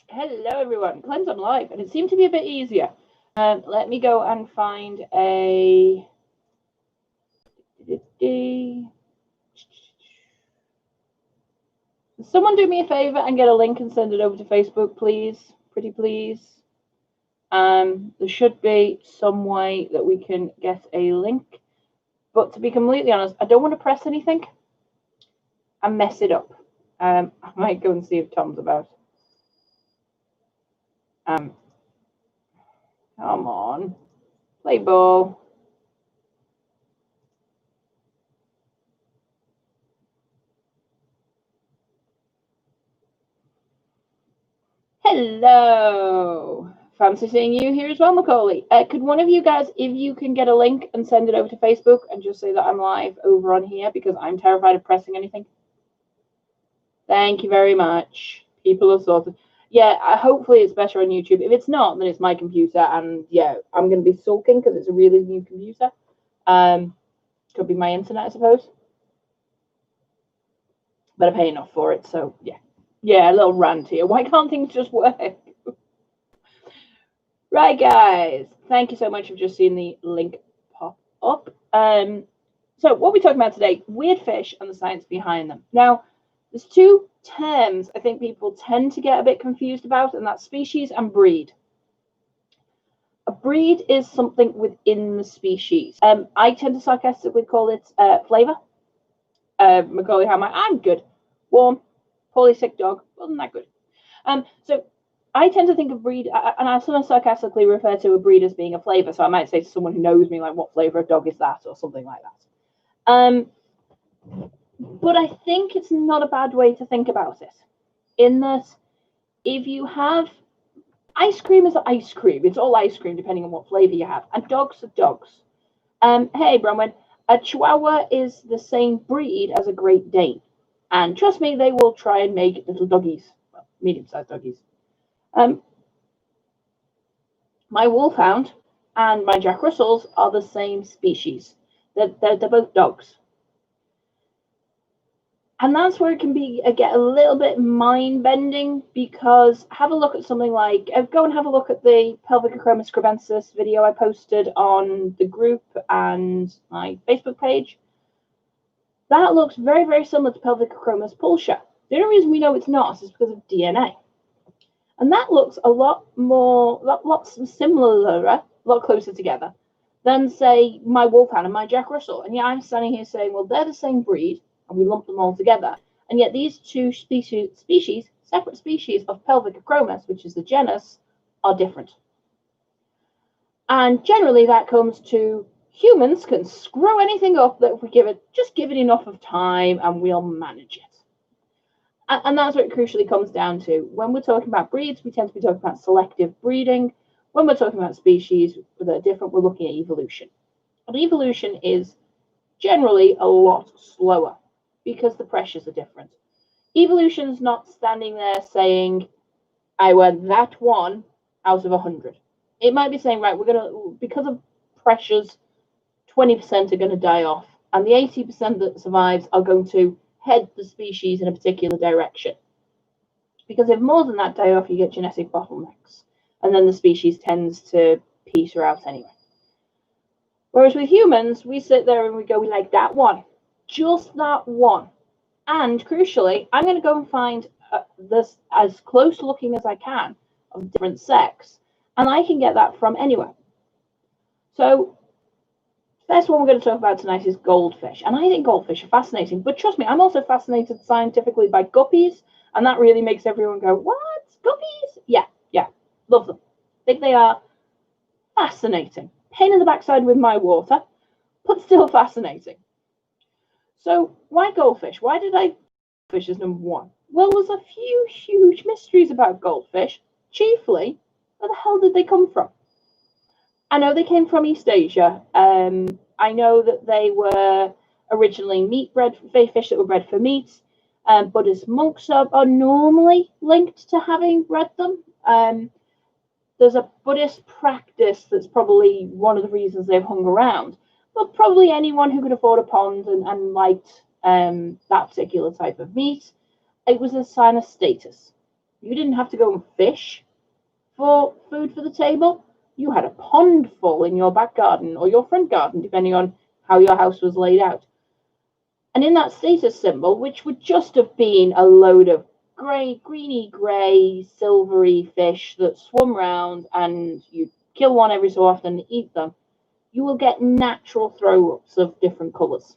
Hello, everyone. Cleanse, I'm live, and it seemed to be a bit easier. Let me go and find a. Someone do me a favor and get a link and send it over to Facebook, please. Pretty please. There should be some way that we can get a link. But to be completely honest, I don't want to press anything and mess it up. I might go and see if Tom's about. Come on. Play ball. Hello. Fancy seeing you here as well, Macaulay. Could one of you guys, if you can get a link and send it over to Facebook and just say that I'm live over on here because I'm terrified of pressing anything? Thank you very much. People are sorted. Yeah, hopefully it's better on YouTube. If it's not, then it's my computer, and yeah, I'm going to be sulking because it's a really new computer. Could be my internet, I suppose. But I pay enough for it, so yeah. Yeah, a little rant here. Why can't things just work? Right, guys. Thank you so much for just seeing the link pop up. So what we're talking about today, weird fish and the science behind them. Now, there's two terms I think people tend to get a bit confused about, and that's species and breed. A breed is something within the species. I tend to sarcastically call it flavor. Macaulay, how am I? I'm good. Warm, poorly sick dog. Wasn't that good? So I tend to think of breed, and I sort of sarcastically refer to a breed as being a flavor. So I might say to someone who knows me, like, what flavor of dog is that, or something like that. But I think it's not a bad way to think about it. In that, if you have ice cream is ice cream, it's all ice cream depending on what flavor you have, and dogs are dogs. Hey, Bronwyn, a Chihuahua is the same breed as a Great Dane, and trust me, they will try and make little doggies, well, medium-sized doggies. My Wolfhound and my Jack Russells are the same species. They're both dogs. And that's where it can get a little bit mind-bending, because have a look at something like, go and have a look at the Pelvicochromis cravensis video I posted on the group and my Facebook page. That looks very, very similar to Pelvicochromis pulcher. The only reason we know it's not is because of DNA. And that looks a lot similar, a lot closer together than, say, my Wolfhound and my Jack Russell. And yet I'm standing here saying, well, they're the same breed, and we lump them all together. And yet these two separate species of Pelvicochromis, which is the genus, are different. And generally that comes to humans can screw anything up that if we just give it enough of time and we'll manage it. And that's what it crucially comes down to. When we're talking about breeds, we tend to be talking about selective breeding. When we're talking about species that are different, we're looking at evolution. And evolution is generally a lot slower because the pressures are different. Evolution's not standing there saying, I want that one out of 100. It might be saying, right, because of pressures, 20% are going to die off, and the 80% that survives are going to head the species in a particular direction. Because if more than that die off, you get genetic bottlenecks, and then the species tends to peter out anyway. Whereas with humans, we sit there and we like that one, just that one. And crucially, I'm going to go and find this as close looking as I can of different sex, and I can get that from anywhere. So first one we're going to talk about tonight is goldfish. And I think goldfish are fascinating. But trust me, I'm also fascinated scientifically by guppies. And that really makes everyone go, what? Guppies? Yeah. Love them. I think they are fascinating. Pain in the backside with my water, but still fascinating. So why goldfish? Why did I goldfish as number one? Well, there's a few huge mysteries about goldfish. Chiefly, where the hell did they come from? I know they came from East Asia. I know that they were originally fish that were bred for meat. Buddhist monks are normally linked to having bred them. There's a Buddhist practice that's probably one of the reasons they've hung around. But probably anyone who could afford a pond and liked that particular type of meat, it was a sign of status. You didn't have to go and fish for food for the table. You had a pond full in your back garden or your front garden, depending on how your house was laid out. And in that status symbol, which would just have been a load of greeny grey, silvery fish that swum round, and you kill one every so often and eat them, you will get natural throw-ups of different colours.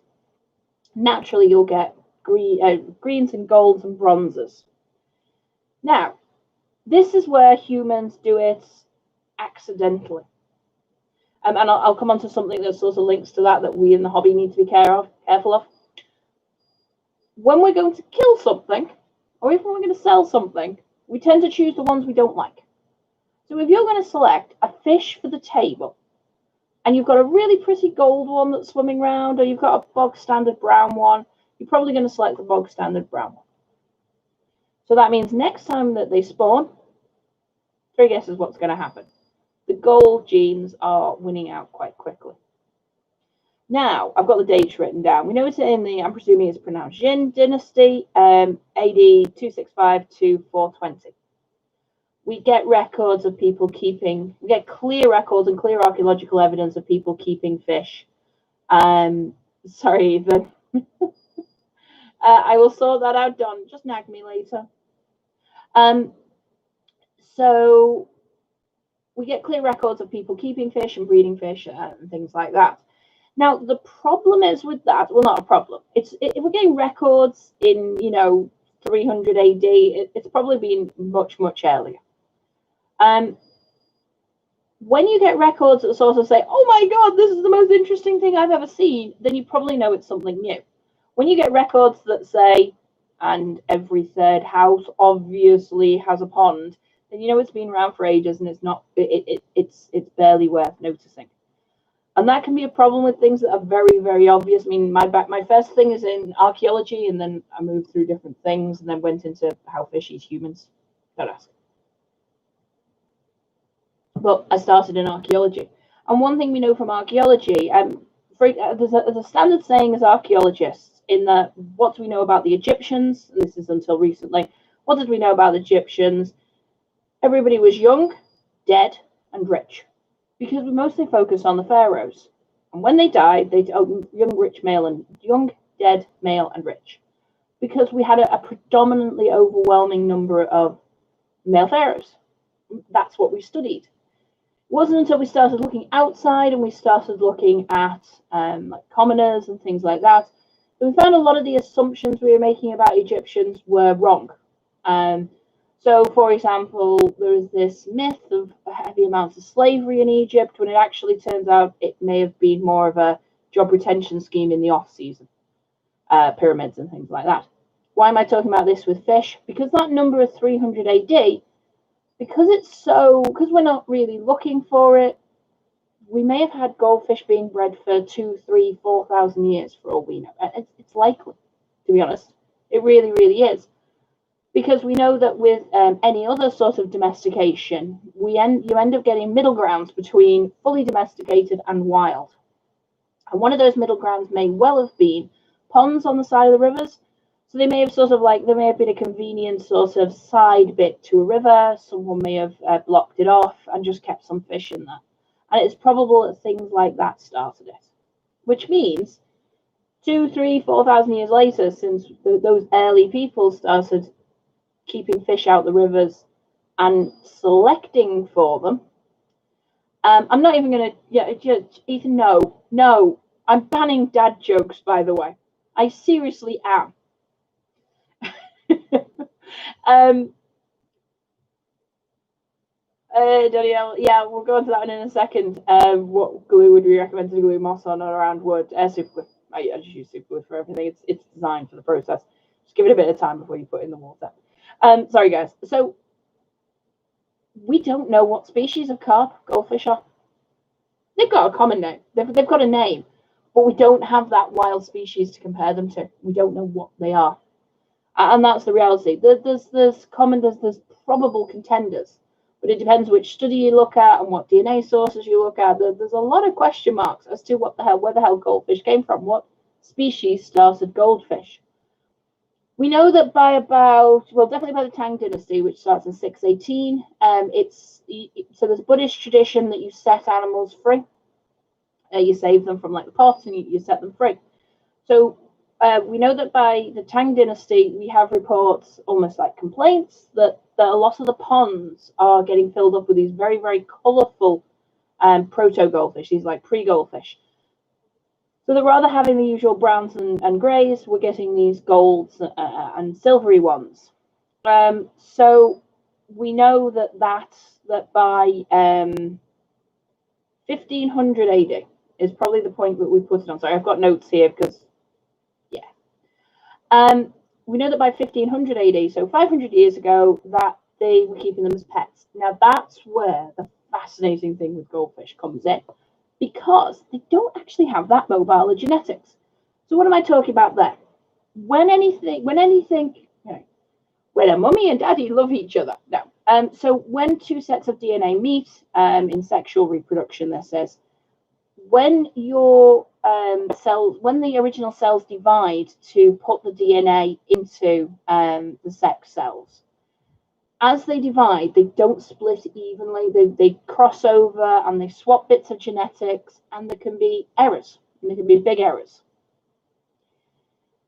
Naturally, you'll get greens and golds and bronzes. Now, this is where humans do it accidentally. And I'll come on to something that sort of links to that we in the hobby need to be careful of. When we're going to kill something, or even when we're going to sell something, we tend to choose the ones we don't like. So if you're going to select a fish for the table, and you've got a really pretty gold one that's swimming around, or you've got a bog standard brown one, you're probably going to select the bog standard brown one. So that means next time that they spawn, 3 guesses what's going to happen. The gold genes are winning out quite quickly. Now, I've got the dates written down. We know it's in the, I'm presuming it's pronounced Jin dynasty, AD 265 to 420. We get records of people keeping, we get clear records and clear archaeological evidence of people keeping fish. Sorry, Ethan. I will sort that out, Don. Just nag me later. So we get clear records of people keeping fish and breeding fish and things like that. Now, the problem is with that, well, not a problem. If we're getting records in, 300 AD, it's probably been much, much earlier. When you get records that sort of say, oh my God, this is the most interesting thing I've ever seen, then you probably know it's something new. When you get records that say, and every third house obviously has a pond, then you know it's been around for ages and it's barely worth noticing. And that can be a problem with things that are very, very obvious. I mean, my first thing is in archaeology, and then I moved through different things and then went into how fish eat humans. Don't ask. But I started in archaeology. And one thing we know from archaeology, there's a standard saying as archaeologists in that, what do we know about the Egyptians? And this is until recently. What did we know about the Egyptians? Everybody was young, dead, and rich, because we mostly focused on the pharaohs. And when they died, young, dead, male, and rich, because we had a predominantly overwhelming number of male pharaohs. That's what we studied. It wasn't until we started looking outside and we started looking at like commoners and things like that we found a lot of the assumptions we were making about Egyptians were wrong. So, for example, there is this myth of heavy amounts of slavery in Egypt, when it actually turns out it may have been more of a job retention scheme in the off-season, pyramids and things like that. Why am I talking about this with fish? Because that number of 300 AD, because we're not really looking for it, we may have had goldfish being bred for 2,000, 3,000, 4,000 years for all we know. It's likely, to be honest. It really, really is. Because we know that with any other sort of domestication, you end up getting middle grounds between fully domesticated and wild. And one of those middle grounds may well have been ponds on the side of the rivers. So there may have been a convenient sort of side bit to a river. Someone may have blocked it off and just kept some fish in there. And it's probable that things like that started it. Which means 2,000, 3,000, 4,000 years later, since those early people started keeping fish out the rivers and selecting for them. I'm not even going to, Ethan, no, I'm banning dad jokes, by the way. I seriously am. Danielle, yeah, we'll go into that in a second. What glue would we recommend to glue moss on or around wood? Super glue. I just use super glue for everything. It's designed for the process. Just give it a bit of time before you put it in the water. Sorry, guys. So we don't know what species of carp goldfish are. They've got a common name. They've got a name, but we don't have that wild species to compare them to. We don't know what they are, and that's the reality. There's probable contenders, but it depends which study you look at and what DNA sources you look at. There's a lot of question marks as to where the hell goldfish came from. What species started goldfish? We know that by about, well, definitely by the Tang Dynasty, which starts in 618, so there's a Buddhist tradition that you set animals free. You save them from like the pots and you set them free. So we know that by the Tang Dynasty, we have reports, almost like complaints, that a lot of the ponds are getting filled up with these very, very colourful proto-goldfish, these like pre-goldfish. So that rather having the usual browns and greys, we're getting these golds and silvery ones. So we know that by 1500 AD is probably the point that we put it on. Sorry, I've got notes here because, yeah. We know that by 1500 AD, so 500 years ago, that they were keeping them as pets. Now that's where the fascinating thing with goldfish comes in, because they don't actually have that mobile genetics. So what am I talking about there? When a mummy and daddy love each other. No. So when two sets of DNA meet in sexual reproduction, this says, when your when the original cells divide to put the DNA into the sex cells, as they divide, they don't split evenly. They cross over and they swap bits of genetics, and there can be errors, and there can be big errors.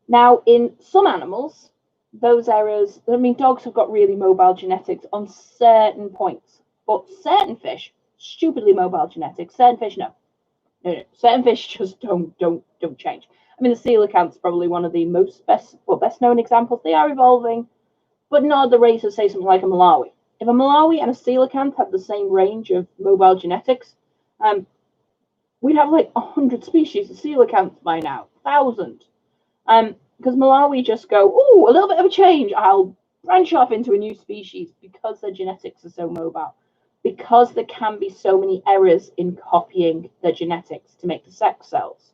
Now, in some animals, those errors, I mean, dogs have got really mobile genetics on certain points, but certain fish, stupidly mobile genetics, certain fish, no. Certain fish just don't change. I mean, the coelacanth's probably one of the best known examples. They are evolving, but not at the rate of, say, something like a Malawi. If a Malawi and a coelacanth had the same range of mobile genetics, we'd have like 100 species of coelacanths by now, 1,000. Because Malawi just go, oh, a little bit of a change, I'll branch off into a new species, because their genetics are so mobile. Because there can be so many errors in copying the genetics to make the sex cells.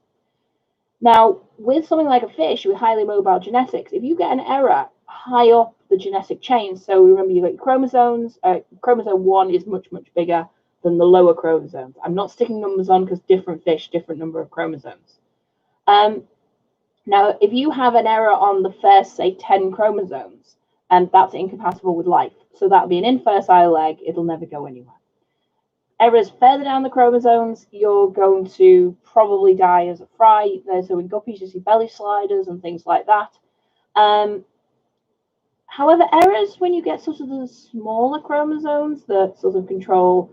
Now, with something like a fish with highly mobile genetics, if you get an error high up the genetic chain, so remember you've got your chromosomes, chromosome 1 is much, much bigger than the lower chromosomes. I'm not sticking numbers on because different fish, different number of chromosomes. Now, if you have an error on the first, say, 10 chromosomes, and that's incompatible with life, so that'll be an infertile egg, it'll never go anywhere. Errors further down the chromosomes, you're going to probably die as a fry. So in guppies, you see belly sliders and things like that. However, errors when you get sort of the smaller chromosomes that sort of control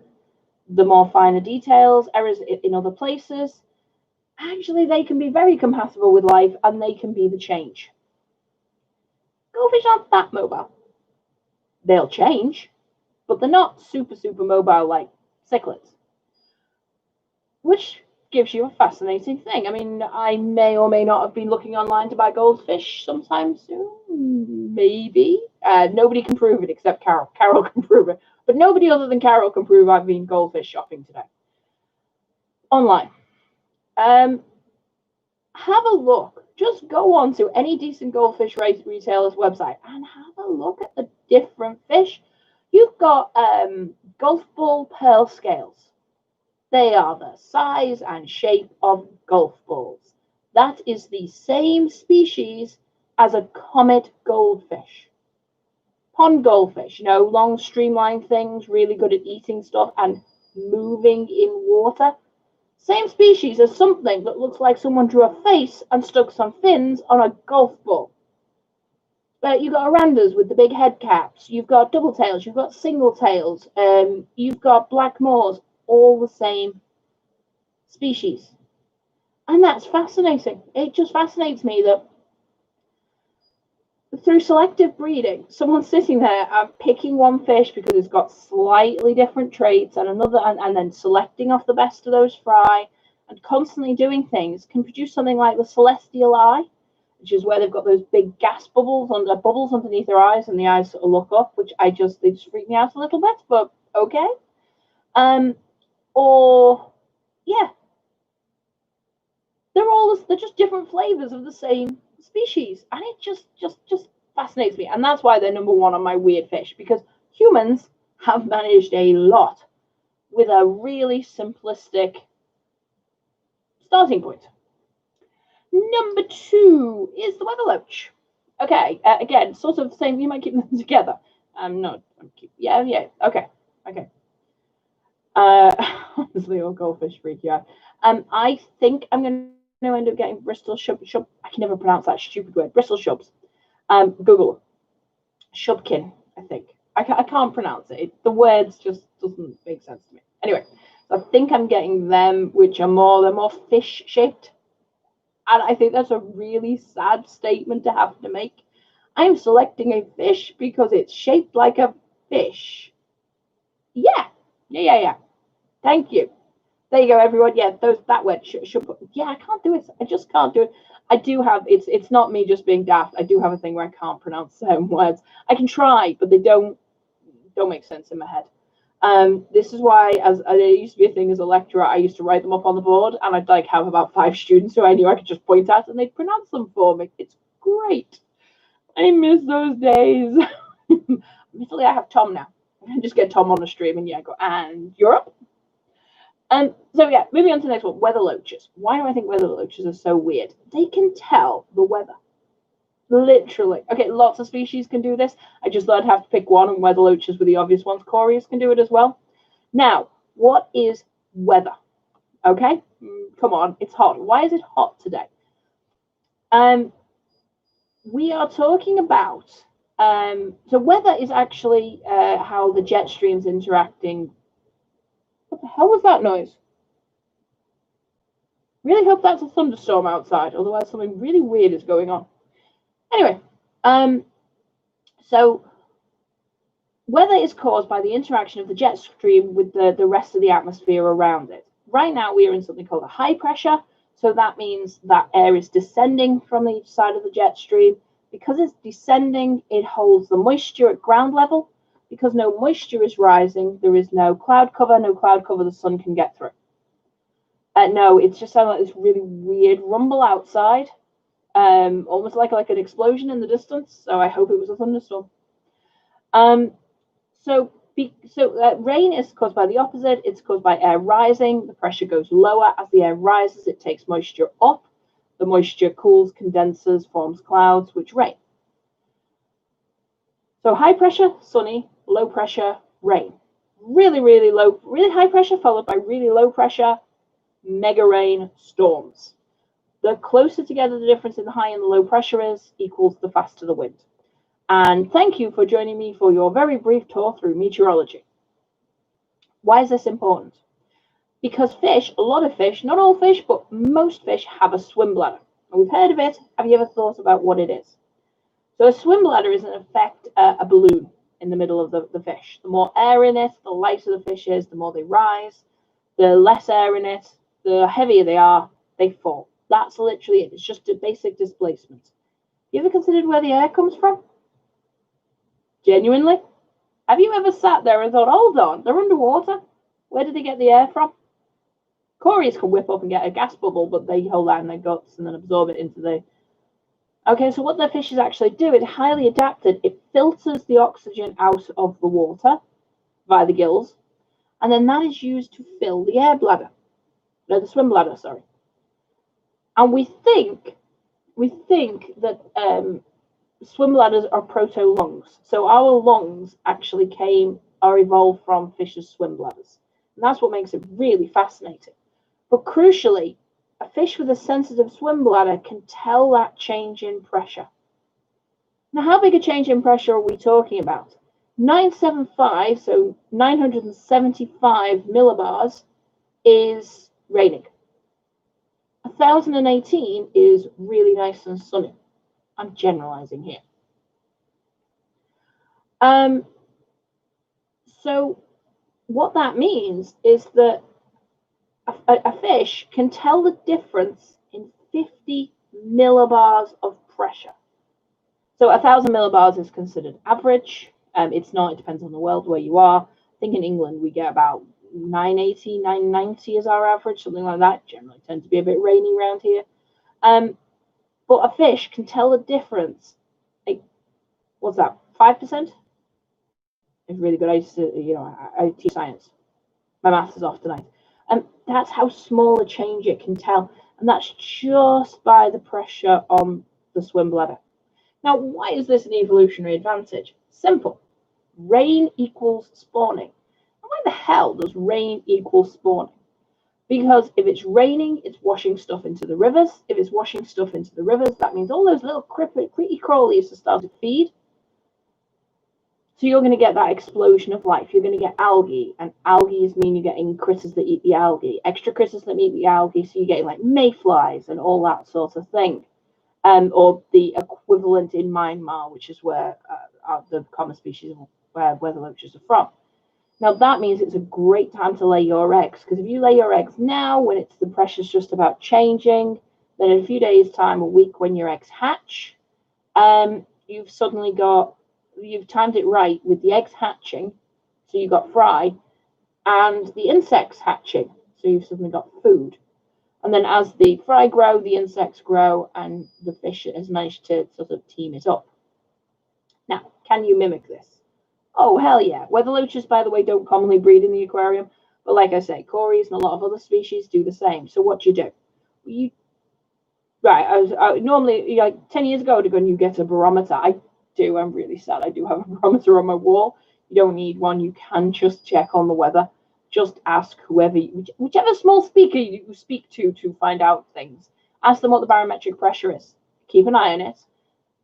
the more finer details, errors in other places, actually they can be very compatible with life, and they can be the change. Goldfish aren't that mobile. They'll change, but they're not super, super mobile like cichlids, which gives you a fascinating thing. I mean, I may or may not have been looking online to buy goldfish sometime soon, maybe. Nobody can prove it except Carol. Carol can prove it, but nobody other than Carol can prove I've been goldfish shopping today. Online. Have a look. Just go on to any decent goldfish retailer's website and have a look at the different fish. You've got golf ball pearl scales. They are the size and shape of golf balls. That is the same species as a comet goldfish. Pond goldfish, you know, long streamlined things, really good at eating stuff and moving in water. Same species as something that looks like someone drew a face and stuck some fins on a golf ball. You've got orandas with the big head caps. You've got double tails. You've got single tails. You've got black moors, all the same species. And that's fascinating. It just fascinates me that through selective breeding, someone's sitting there and picking one fish because it's got slightly different traits and another, and then selecting off the best of those fry and constantly doing things can produce something like the celestial eye, which is where they've got those big gas bubbles underneath their eyes, and the eyes sort of look up, which they just freak me out a little bit, but okay. Or yeah, they're just different flavors of the same species, and it just fascinates me, and that's why they're number one on my weird fish, because humans have managed a lot with a really simplistic starting point. Number 2 is the weather loach. Okay, again, sort of same. You might keep them together. No, yeah. Okay. Honestly, all goldfish freak you out. I think I'm going to end up getting Bristol shub. I can never pronounce that stupid word. Bristol shubs. Google shubkin. I think I can't pronounce it. The words just doesn't make sense to me. Anyway, so I think I'm getting them, which are they're more fish shaped, and I think that's a really sad statement to have to make. I'm selecting a fish because it's shaped like a fish. Yeah. Thank you. There you go, everyone. Yeah, that word should put. Yeah, I can't do it. I just can't do it. I do have it's not me just being daft. I do have a thing where I can't pronounce certain words. I can try, but they don't make sense in my head. This is why, as it used to be a thing as a lecturer, I used to write them up on the board, and I'd like have about 5 students who I knew I could just point at, and they'd pronounce them for me. It's great. I miss those days. Admittedly, I have Tom now. I can just get Tom on the stream, and go, and you're up. So yeah, moving on to the next one, weather loaches. Why do I think weather loaches are so weird? They can tell the weather. Literally. Okay, lots of species can do this. I just thought I'd have to pick one, and weather loaches were the obvious ones. Coreys can do it as well. Now, what is weather? Okay, come on, it's hot. Why is it hot today? We are talking about, so weather is actually how the jet stream's interacting. What the hell was that noise? Really hope that's a thunderstorm outside, otherwise something really weird is going on. Anyway, so weather is caused by the interaction of the jet stream with the rest of the atmosphere around it. Right now we are in something called a high pressure, so that means that air is descending from each side of the jet stream. Because it's descending, it holds the moisture at ground level. Because no moisture is rising, there is no cloud cover the sun can get through. No, it's just sounding like this really weird rumble outside, almost like an explosion in the distance. So I hope it was a thunderstorm. So rain is caused by the opposite. It's caused by air rising. The pressure goes lower. As the air rises, it takes moisture up. The moisture cools, condenses, forms clouds, which rain. So high pressure, sunny. Low pressure, rain. Really high pressure followed by really low pressure, mega rain, storms. The closer together the difference in the high and the low pressure is, equals the faster the wind. And thank you for joining me for your very brief tour through meteorology. Why is this important? Because fish, a lot of fish, not all fish, but most fish have a swim bladder. And we've heard of it. Have you ever thought about what it is? So a swim bladder is in effect a balloon in the middle of the fish. The more air in it, the lighter the fish is, the more they rise. The less air in it, the heavier they are, they fall. That's literally it. It's just a basic displacement. You ever considered where the air comes from? Genuinely? Have you ever sat there and thought, hold on, they're underwater? Where did they get the air from? Coreys can whip up and get a gas bubble, but they hold that in their guts and then absorb it into the... Okay, so what the fishes actually do, it's highly adapted. It filters the oxygen out of the water via the gills, and then that is used to fill the air bladder. No, the swim bladder, sorry. And we think that swim bladders are proto-lungs. So our lungs actually are evolved from fish's swim bladders. And that's what makes it really fascinating. But crucially, a fish with a sensitive swim bladder can tell that change in pressure. Now, how big a change in pressure are we talking about? 975, so 975 millibars is raining. 1018 is really nice and sunny. I'm generalizing here. So what that means is that a fish can tell the difference in 50 millibars of pressure. So 1,000 millibars is considered average. It's not, it depends on the world where you are. I think in England we get about 980, 990 is our average, something like that. Generally tends to be a bit rainy around here. But a fish can tell the difference. Like, what's that, 5%? It's really good. I teach science. My maths is off tonight. And that's how small a change it can tell. And that's just by the pressure on the swim bladder. Now, why is this an evolutionary advantage? Simple. Rain equals spawning. And why the hell does rain equal spawning? Because if it's raining, it's washing stuff into the rivers. If it's washing stuff into the rivers, that means all those little creepy crawlies are starting to feed. So you're going to get that explosion of life. You're going to get algae, and algae mean you're getting critters that eat the algae, extra critters that eat the algae. So you're getting like mayflies and all that sort of thing. Or the equivalent in Myanmar, which is where the common species of weather loaches are from. Now that means it's a great time to lay your eggs, because if you lay your eggs now, when the pressure's just about changing, then in a few days' time, a week when your eggs hatch, you've timed it right with the eggs hatching, so you've got fry, and the insects hatching, so you've suddenly got food. And then as the fry grow, the insects grow, and the fish has managed to sort of team it up. Now, can you mimic this? Oh, hell yeah. Weather loaches, by the way, don't commonly breed in the aquarium. But like I say, cories and a lot of other species do the same. So what do you do? I normally, like 10 years ago, I would have gone, you get a barometer. I do. I'm really sad. I do have a barometer on my wall. You don't need one. You can just check on the weather. Just ask whichever small speaker you speak to find out things. Ask them what the barometric pressure is. Keep an eye on it.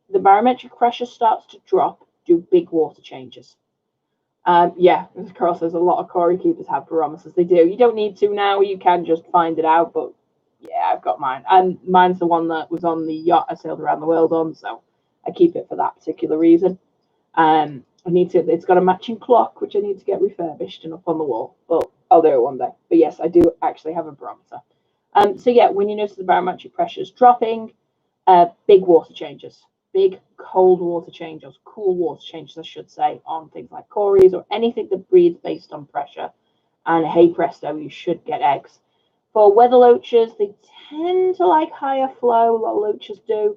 The barometric pressure starts to drop, do big water changes. Yeah, of course, there's a lot of cory keepers have barometers. They do. You don't need to now. You can just find it out. But yeah, I've got mine. And mine's the one that was on the yacht I sailed around the world on. So I keep it for that particular reason. It's got a matching clock, which I need to get refurbished and up on the wall, but I'll do it one day. But yes, I do actually have a barometer. So yeah, when you notice the barometric pressure is dropping, big water changes, big cold water changes, cool water changes, I should say, on things like cories or anything that breeds based on pressure. And hey presto, you should get eggs. For weather loaches, they tend to like higher flow. A lot of loaches do.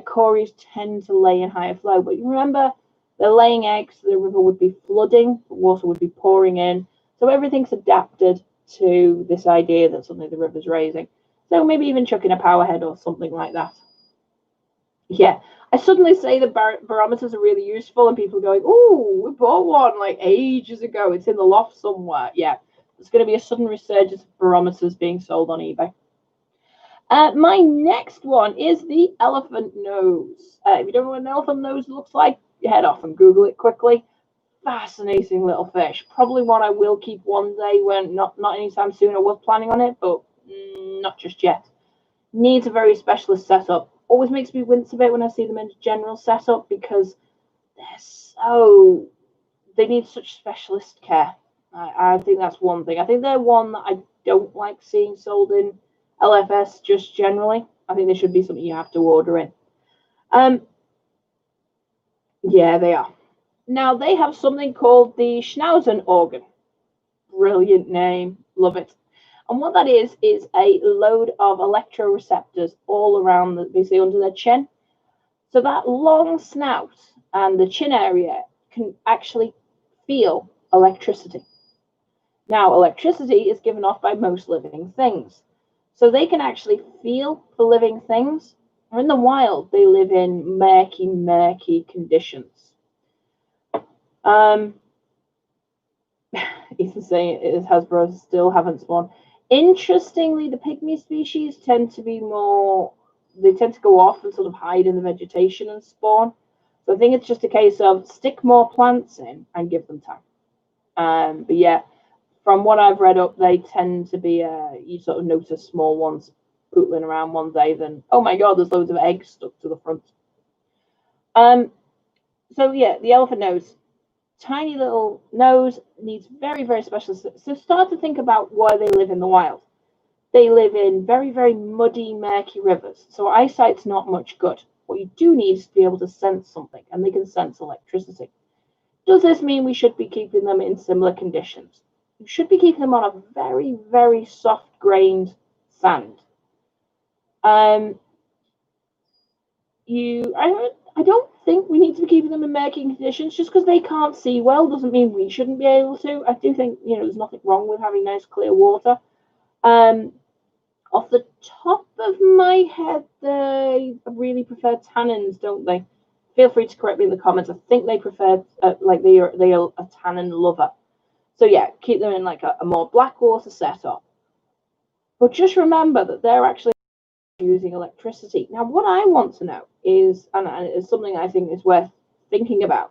Cories tend to lay in higher flow, but you remember, they're laying eggs, the river would be flooding, water would be pouring in. So everything's adapted to this idea that suddenly the river's raising. So maybe even chucking a powerhead or something like that. Yeah, I suddenly say that barometers are really useful, and people are going, oh, we bought one like ages ago. It's in the loft somewhere. Yeah, there's going to be a sudden resurgence of barometers being sold on eBay. My next one is the elephant nose. If you don't know what an elephant nose looks like, head off and Google it quickly. Fascinating little fish. Probably one I will keep one day, when not anytime soon. I was planning on it, but not just yet. Needs a very specialist setup. Always makes me wince a bit when I see them in a general setup, because they need such specialist care. I think that's one thing. I think they're one that I don't like seeing sold in LFS just generally. I think they should be something you have to order in. Yeah, they are. Now, they have something called the Schnauzern organ. Brilliant name. Love it. And what that is a load of electroreceptors all around, basically under their chin. So that long snout and the chin area can actually feel electricity. Now, electricity is given off by most living things. So they can actually feel the living things. In the wild, they live in murky conditions. Ethan's saying it is Hasbro still haven't spawned. Interestingly, the pygmy species tend to go off and sort of hide in the vegetation and spawn. So I think it's just a case of stick more plants in and give them time. But yeah, from what I've read up, they tend to be, you sort of notice small ones pootling around one day, then, oh my god, there's loads of eggs stuck to the front. So yeah, the elephant nose. Tiny little nose, needs very, very special. So start to think about why they live in the wild. They live in very, very muddy, murky rivers. So eyesight's not much good. What you do need is to be able to sense something, and they can sense electricity. Does this mean we should be keeping them in similar conditions? You should be keeping them on a very, very soft-grained sand. I don't think we need to be keeping them in murky conditions. Just because they can't see well doesn't mean we shouldn't be able to. I do think, there's nothing wrong with having nice clear water. Off the top of my head, they really prefer tannins, don't they? feel free to correct me in the comments. I think they prefer, like they are a tannin lover. So yeah, keep them in like a more black water setup. But just remember that they're actually using electricity. Now, what I want to know is, and it's something I think is worth thinking about,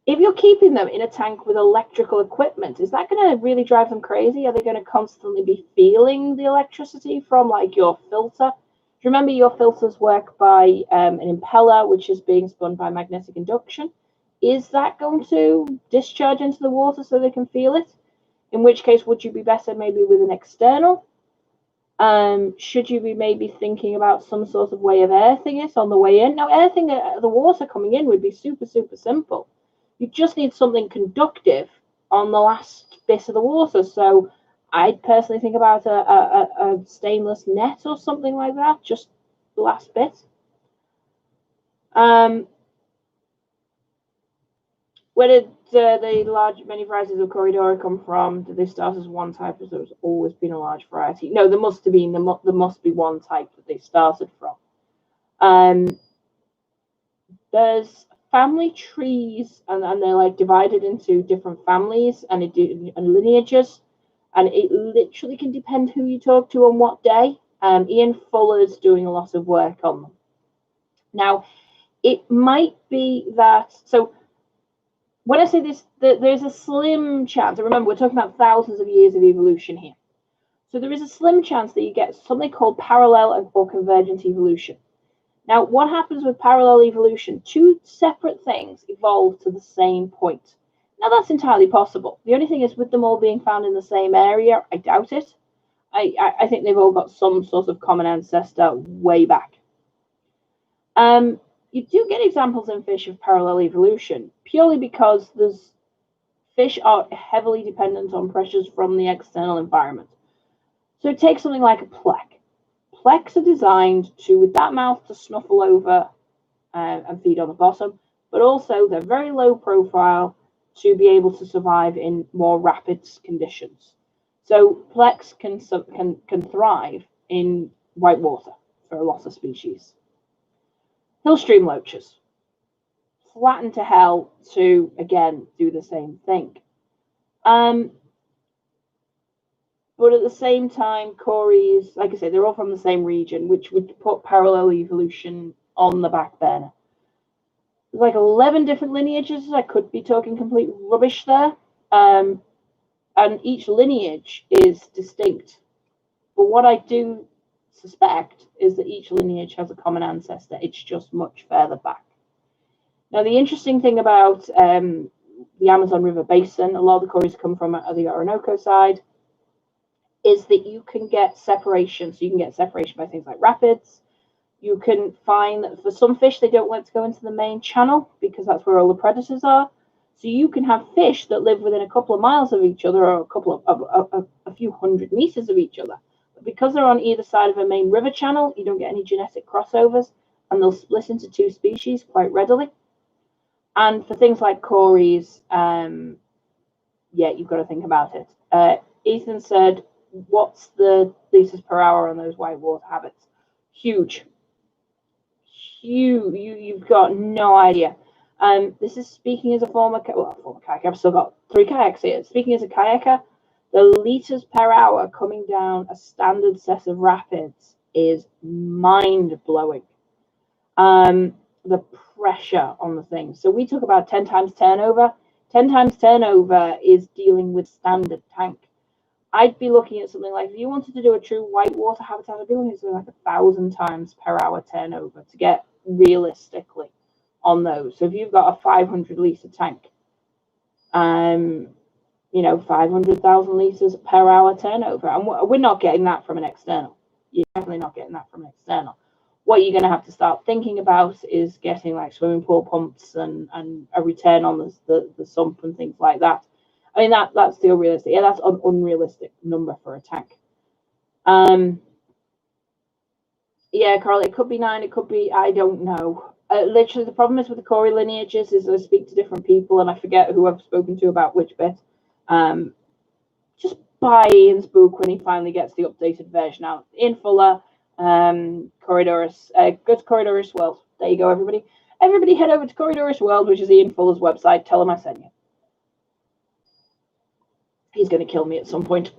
if you're keeping them in a tank with electrical equipment, is that going to really drive them crazy? Are they going to constantly be feeling the electricity from like your filter? Do you remember your filters work by an impeller, which is being spun by magnetic induction? Is that going to discharge into the water so they can feel it? In which case, would you be better maybe with an external? Should you be maybe thinking about some sort of way of earthing it on the way in? Now, earthing the water coming in would be super, super simple. You just need something conductive on the last bit of the water. So I'd personally think about a stainless net or something like that, just the last bit. Where did the large many varieties of Corydora come from? Did they start as one type, as there's always been a large variety? No, there must be one type that they started from. There's family trees, and they're like divided into different families and lineages, and it literally can depend who you talk to on what day. Ian Fuller's doing a lot of work on them. Now, it might be that, so when I say this, there's a slim chance, and remember, we're talking about thousands of years of evolution here. So there is a slim chance that you get something called parallel or convergent evolution. Now, what happens with parallel evolution? Two separate things evolve to the same point. Now, that's entirely possible. The only thing is, with them all being found in the same area, I doubt it. I think they've all got some sort of common ancestor way back. You do get examples in fish of parallel evolution, purely because fish are heavily dependent on pressures from the external environment. So take something like a plec. Plecs are designed with that mouth to snuffle over and feed on the bottom, but also they're very low profile to be able to survive in more rapid conditions. So plecs can thrive in white water for a lot of species. Hillstream loaches, flatten to hell to, again, do the same thing. But at the same time, Cories, like I say, they're all from the same region, which would put parallel evolution on the back burner. There's like 11 different lineages. I could be talking complete rubbish there. And each lineage is distinct. But what I do suspect is that each lineage has a common ancestor. It's just much further back. Now, the interesting thing about the Amazon River Basin, a lot of the Cories come from the Orinoco side, is that you can get separation. So you can get separation by things like rapids. You can find that for some fish, they don't want to go into the main channel because that's where all the predators are. So you can have fish that live within a couple of miles of each other, or a few hundred meters of each other. But because they're on either side of a main river channel, you don't get any genetic crossovers, and they'll split into two species quite readily. And for things like Cories, yeah, you've got to think about it. Ethan said, what's the liters per hour on those whitewater habits? Huge. You've got no idea. This is speaking as a former kayaker. I've still got 3 kayaks here. Speaking as a kayaker, the liters per hour coming down a standard set of rapids is mind-blowing. The pressure on the thing. So we talk about 10 times turnover. 10 times turnover is dealing with standard tank. I'd be looking at something like, if you wanted to do a true whitewater habitat, I'd be looking at something like 1,000 times per hour turnover to get realistically on those. So if you've got a 500 litre tank, 500,000 litres per hour turnover, and we're not getting that from an external. You're definitely not getting that from an external. What you're going to have to start thinking about is getting like swimming pool pumps and a return on the sump and things like that. I mean, that's still realistic. Yeah, that's an unrealistic number for a tank. Yeah, Carl, it could be 9, it could be, I don't know. Literally, the problem is with the Cory lineages is I speak to different people and I forget who I've spoken to about which bit. Just buy Ian's book when he finally gets the updated version out. Ian Fuller, Corydoras, go to Corydoras World. There you go, everybody. Everybody head over to Corridorus World, which is Ian Fuller's website. Tell him I sent you. He's going to kill me at some point.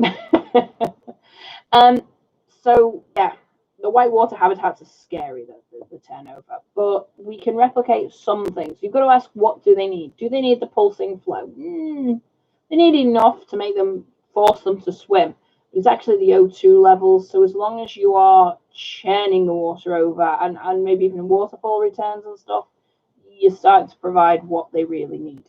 So, yeah, the whitewater habitats are scary, the turnover, but we can replicate some things. You've got to ask, what do they need? Do they need the pulsing flow? They need enough to make them, force them to swim. It's actually the O2 levels, so as long as you are churning the water over and maybe even waterfall returns and stuff, you start to provide what they really need.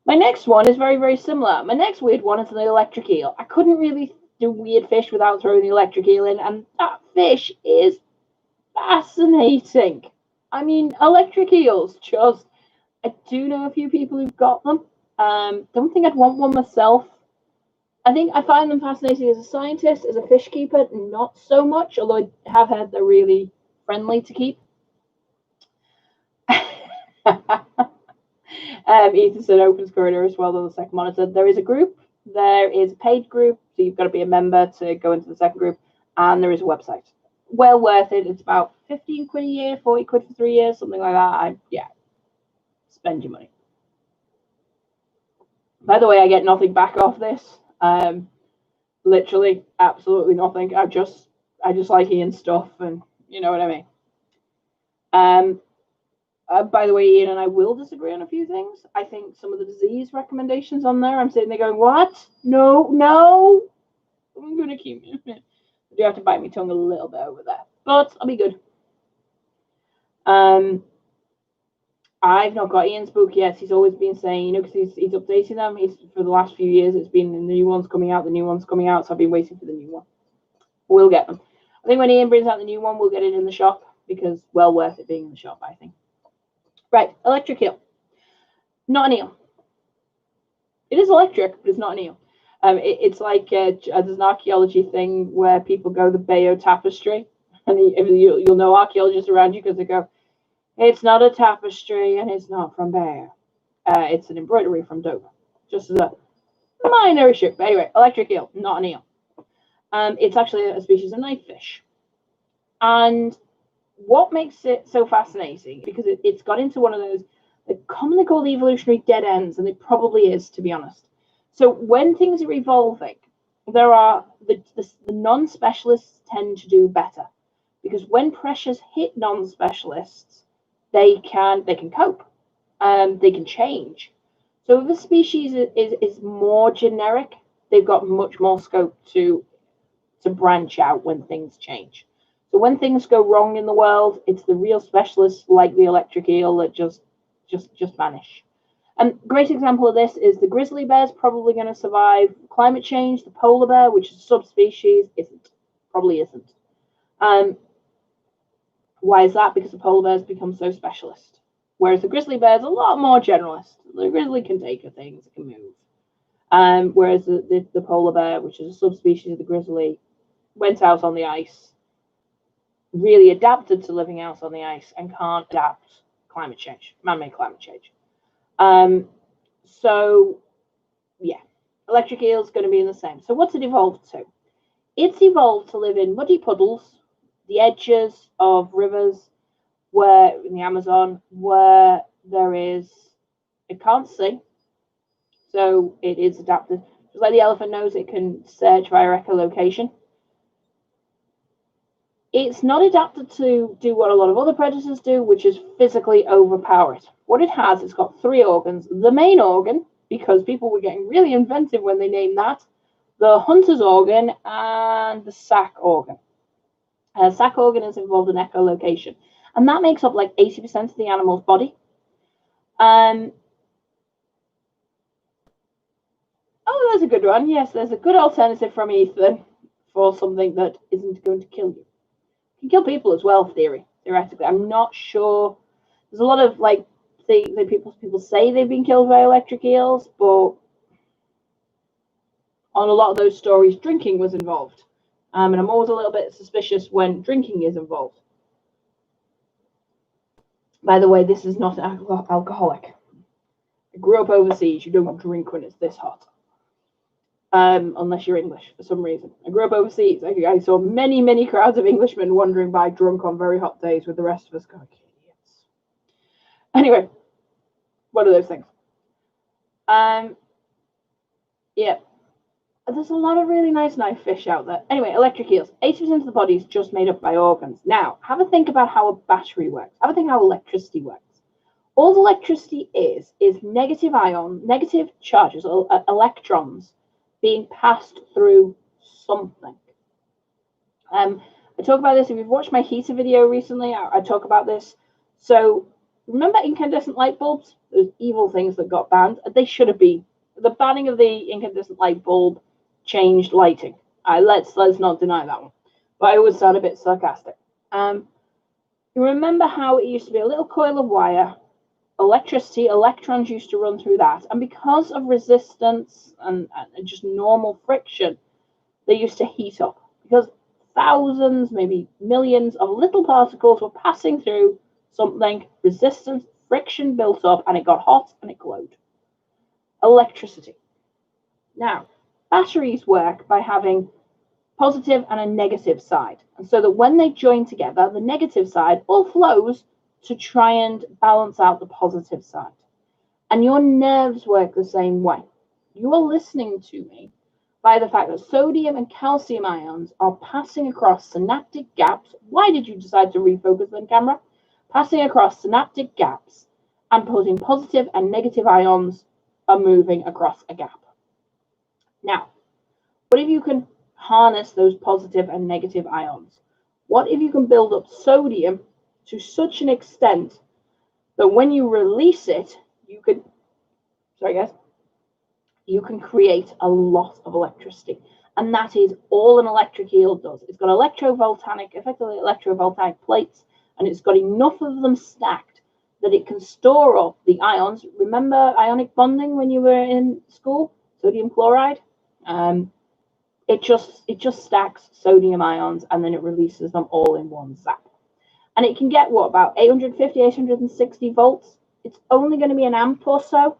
My next one is very, very similar. My next weird one is the electric eel. I couldn't really do weird fish without throwing the electric eel in, and that fish is fascinating. I mean, electric eels, just, I do know a few people who've got them. Don't think I'd want one myself. I think I find them fascinating as a scientist, as a fish keeper, not so much, although I have heard they're really friendly to keep. Ethan opens corridor as well on the second monitor. There is a group, there is a paid group, so you've got to be a member to go into the second group, and there is a website. Well worth it. It's about 15 quid a year, 40 quid for 3 years, something like that. Yeah, spend your money. By the way, I get nothing back off this. Literally, absolutely nothing. I just like Ian's stuff, and you know what I mean. By the way, Ian and I will disagree on a few things. I think some of the disease recommendations on there, I'm sitting there going, what? No. I'm going to keep it. I do have to bite my tongue a little bit over there, but I'll be good. I've not got Ian's book yet. He's always been saying, you know, because he's updating them. For the last few years, it's been the new ones coming out, so I've been waiting for the new one. We'll get them. I think when Ian brings out the new one, we'll get it in the shop, because well worth it being in the shop, I think. Right, electric eel. Not an eel. It is electric, but it's not an eel. It's like there's an archaeology thing where people go the Bayeux tapestry, and you'll know archaeologists around you because they go, it's not a tapestry and it's not from Bayeux. It's an embroidery from Dover. Just as a minor issue. But anyway, electric eel, not an eel. It's actually a species of knifefish. And what makes it so fascinating, because it's got into one of those commonly called evolutionary dead ends, and it probably is, to be honest. So when things are evolving, there are the non-specialists tend to do better, because when pressures hit non-specialists, they can cope, they can change. So if a species is more generic, they've got much more scope to branch out when things change. So when things go wrong in the world, it's the real specialists like the electric eel that just vanish. And great example of this is the grizzly bear is probably going to survive climate change. The polar bear, which is a subspecies, probably isn't. Why is that? Because the polar bears become so specialist, whereas the grizzly bear is a lot more generalist. The grizzly can take things, it can move. Whereas the polar bear, which is a subspecies of the grizzly, went out on the ice, really adapted to living out on the ice, and can't adapt climate change, man-made climate change. So yeah, electric eel is going to be in the same. So what's it evolved to? It's evolved to live in muddy puddles, the edges of rivers, where in the Amazon, where there is, it can't see, so it is adapted. Just like the elephant knows it can search via echolocation. It's not adapted to do what a lot of other predators do, which is physically overpower it. What it has, it's got 3 organs. The main organ, because people were getting really inventive when they named that, the hunter's organ, and the sac organ. Sac organ is involved in echolocation, and that makes up like 80% of the animal's body. Oh, there's a good one. Yes, there's a good alternative from Ethan for something that isn't going to kill you. Can kill people as well, theoretically. I'm not sure. There's a lot of like people say they've been killed by electric eels, but on a lot of those stories, drinking was involved. And I'm always a little bit suspicious when drinking is involved. By the way, this is not alcoholic. I grew up overseas. You don't drink when it's this hot. Unless you're English for some reason. I grew up overseas. I saw many crowds of Englishmen wandering by drunk on very hot days with the rest of us going, idiots. Anyway, one of those things. Yeah. There's a lot of really nice fish out there. Anyway, electric eels. 80% of the body is just made up by organs. Now, have a think about how a battery works. Have a think how electricity works. All electricity is negative charges, or electrons, being passed through something. I talk about this. If you've watched my heater video recently, I talk about this. So, remember incandescent light bulbs? Those evil things that got banned? They should have been. The banning of the incandescent light bulb changed lighting. Let's not deny that one. But I would sound a bit sarcastic. You remember how it used to be a little coil of wire, electricity, electrons used to run through that, and because of resistance and just normal friction, they used to heat up because thousands, maybe millions of little particles were passing through something, resistance, friction built up, and it got hot and it glowed. Electricity. Now, batteries work by having positive and a negative side. And so that when they join together, the negative side all flows to try and balance out the positive side. And your nerves work the same way. You are listening to me by the fact that sodium and calcium ions are passing across synaptic gaps. Why did you decide to refocus the camera? Passing across synaptic gaps and putting positive and negative ions are moving across a gap. Now, what if you can harness those positive and negative ions? What if you can build up sodium to such an extent that when you release it, you can create a lot of electricity. And that is all an electric eel does. It's got effectively electrovoltaic plates, and it's got enough of them stacked that it can store up the ions. Remember ionic bonding when you were in school? Sodium chloride? It just stacks sodium ions and then it releases them all in one zap. And it can get about 850, 860 volts. It's only going to be an amp or so.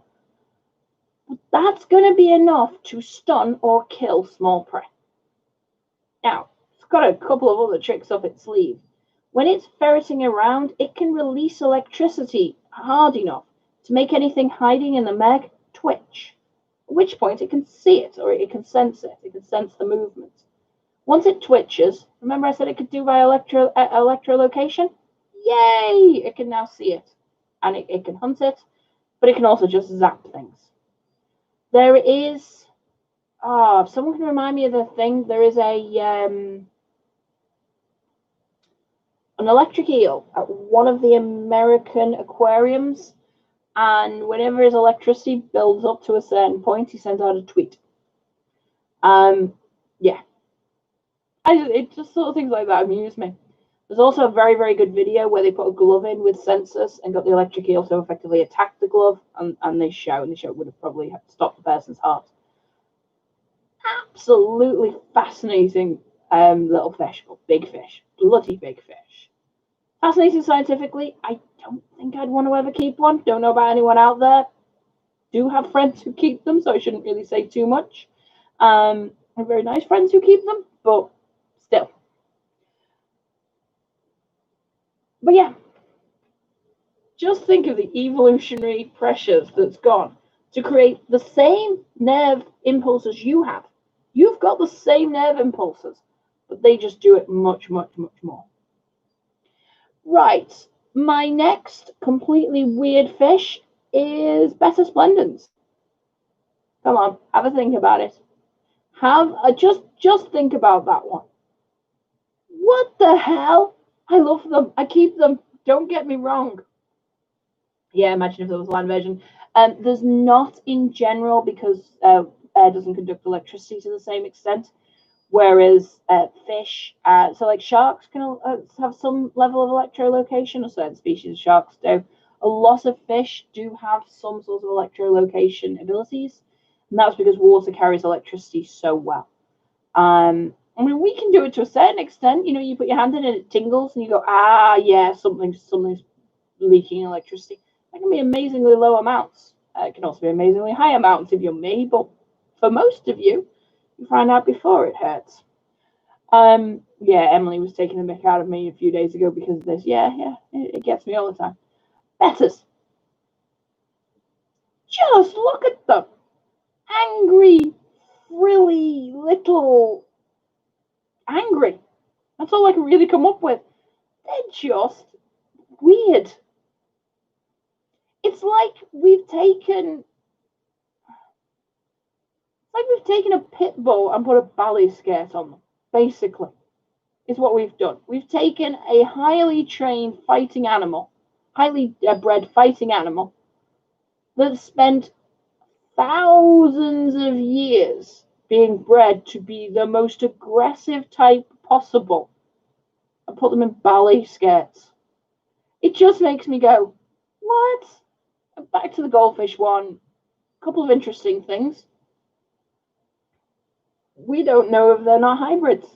But that's going to be enough to stun or kill small prey. Now, it's got a couple of other tricks up its sleeve. When it's ferreting around, it can release electricity hard enough to make anything hiding in the meg twitch. At which point it can see it or it can sense it. It can sense the movement. Once it twitches, remember I said it could do by electrolocation? Yay! It can now see it. And it can hunt it, but it can also just zap things. There is, if someone can remind me of the thing, there is an electric eel at one of the American aquariums, and whenever his electricity builds up to a certain point, he sends out a tweet. It just sort of things like that amuse me. There's also a very, very good video where they put a glove in with sensors and got the electric eel to effectively attack the glove, and they shout, and the shout would have probably stopped the person's heart. Absolutely fascinating little fish, or big fish, bloody big fish. Fascinating scientifically. I don't think I'd want to ever keep one. Don't know about anyone out there. Do have friends who keep them, so I shouldn't really say too much. I have very nice friends who keep them, but still. But yeah, just think of the evolutionary pressures that's gone to create the same nerve impulses you have. You've got the same nerve impulses, but they just do it much, much, much more. Right, my next completely weird fish is Betta splendens. Come on, have a think about it. Just think about that one. What the hell? I love them. I keep them. Don't get me wrong. Yeah, imagine if there was a land version. There's not in general because air doesn't conduct electricity to the same extent. Whereas fish, so like sharks can have some level of electrolocation, or certain species of sharks do. A lot of fish do have some sort of electrolocation abilities, and that's because water carries electricity so well. I mean, we can do it to a certain extent. You know, you put your hand in it, and it tingles, and you go, yeah, something's leaking electricity. That can be amazingly low amounts. It can also be amazingly high amounts if you're me, but for most of you, you find out before it hurts. Yeah, Emily was taking the mick out of me a few days ago because of this. Yeah, it gets me all the time. Bettas. little angry. That's all I can really come up with. They're just weird. It's like we've taken a pit bull and put a ballet skirt on them, basically, is what we've done. We've taken a highly trained fighting animal, highly bred fighting animal, that spent thousands of years being bred to be the most aggressive type possible, and put them in ballet skirts. It just makes me go, what? Back to the goldfish one. A couple of interesting things. We don't know if they're not hybrids.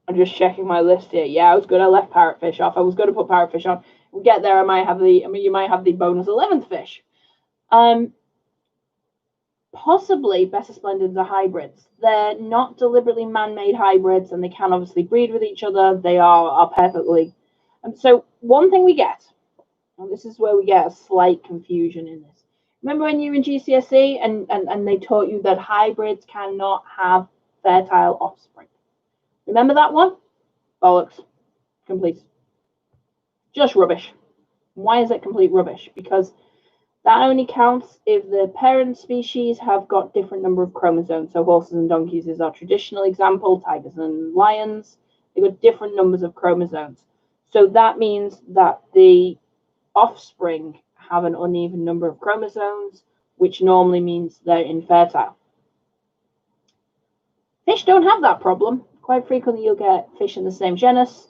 I'm just checking my list here. Yeah, I was good. I left parrotfish off. I was going to put parrotfish on. We'll get there. You might have the bonus 11th fish. Possibly Bessa splendids are hybrids. They're not deliberately man-made hybrids, and they can obviously breed with each other. They are perfectly. So one thing we get, and this is where we get a slight confusion in this. Remember when you were in GCSE and they taught you that hybrids cannot have fertile offspring? Remember that one? Bollocks. Complete. Just rubbish. Why is it complete rubbish? Because that only counts if the parent species have got different number of chromosomes. So horses and donkeys is our traditional example, tigers and lions. They've got different numbers of chromosomes. So that means that the offspring have an uneven number of chromosomes, which normally means they're infertile. Fish don't have that problem. Quite frequently you'll get fish in the same genus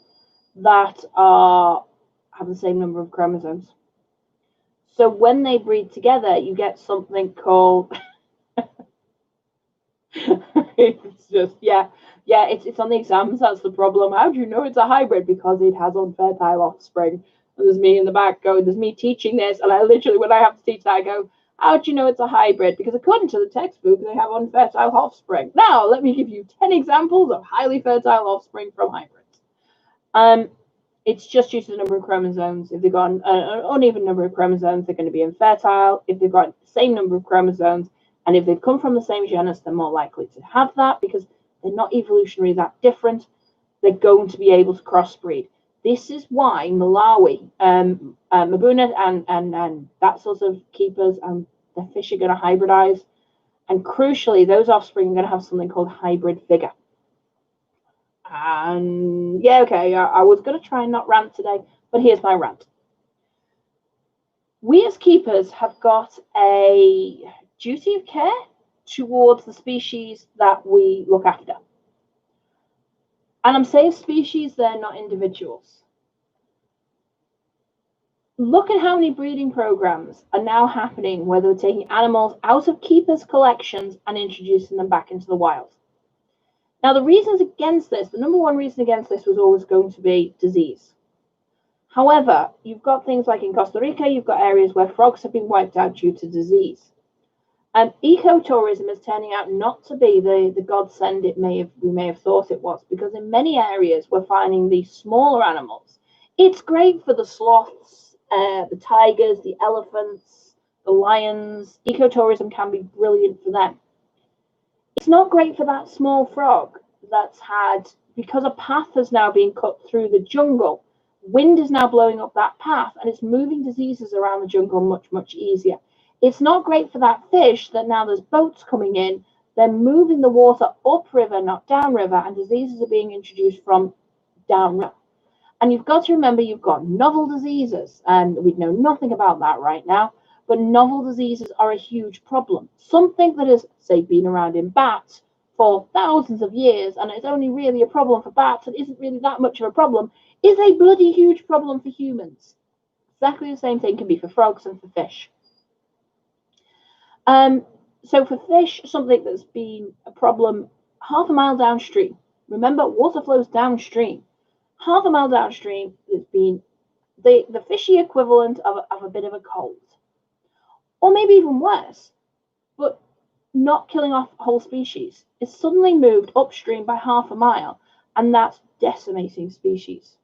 that have the same number of chromosomes. So when they breed together, you get something called it's just it's on the exams. That's the problem. How do you know it's a hybrid? Because it has unfertile offspring. And there's me in the back going, there's me teaching this, and I literally, when I have to teach that, I go, how do you know it's a hybrid? Because according to the textbook, they have unfertile offspring. Now, let me give you 10 examples of highly fertile offspring from hybrids. It's just due to the number of chromosomes. If they've got an uneven number of chromosomes, they're going to be infertile. If they've got the same number of chromosomes, and if they've come from the same genus, they're more likely to have that because they're not evolutionarily that different. They're going to be able to crossbreed. This is why Malawi, Mbuna, and that sort of keepers and the fish are going to hybridize. And crucially, those offspring are going to have something called hybrid vigor. And yeah, okay, I was going to try and not rant today, but here's my rant. We as keepers have got a duty of care towards the species that we look after. And I'm saying species, they're not individuals. Look at how many breeding programs are now happening where they're taking animals out of keepers' collections and introducing them back into the wild. Now, the reasons against this, the number one reason against this was always going to be disease. However, you've got things like in Costa Rica, you've got areas where frogs have been wiped out due to disease. And ecotourism is turning out not to be the godsend we may have thought it was, because in many areas we're finding these smaller animals. It's great for the sloths, the tigers, the elephants, the lions. Ecotourism can be brilliant for them. It's not great for that small frog that's had, because a path has now been cut through the jungle, wind is now blowing up that path and it's moving diseases around the jungle much, much easier. It's not great for that fish that now there's boats coming in, they're moving the water upriver, not downriver, and diseases are being introduced from downriver. And you've got to remember you've got novel diseases, and we know nothing about that right now, but novel diseases are a huge problem. Something that has, say, been around in bats for thousands of years, and it's only really a problem for bats and isn't really that much of a problem, is a bloody huge problem for humans. Exactly the same thing can be for frogs and for fish. So for fish, something that's been a problem half a mile downstream. Remember, water flows downstream. Half a mile downstream, there's been the fishy equivalent of a bit of a cold. Or maybe even worse, but not killing off whole species. It's suddenly moved upstream by half a mile, and that's decimating species.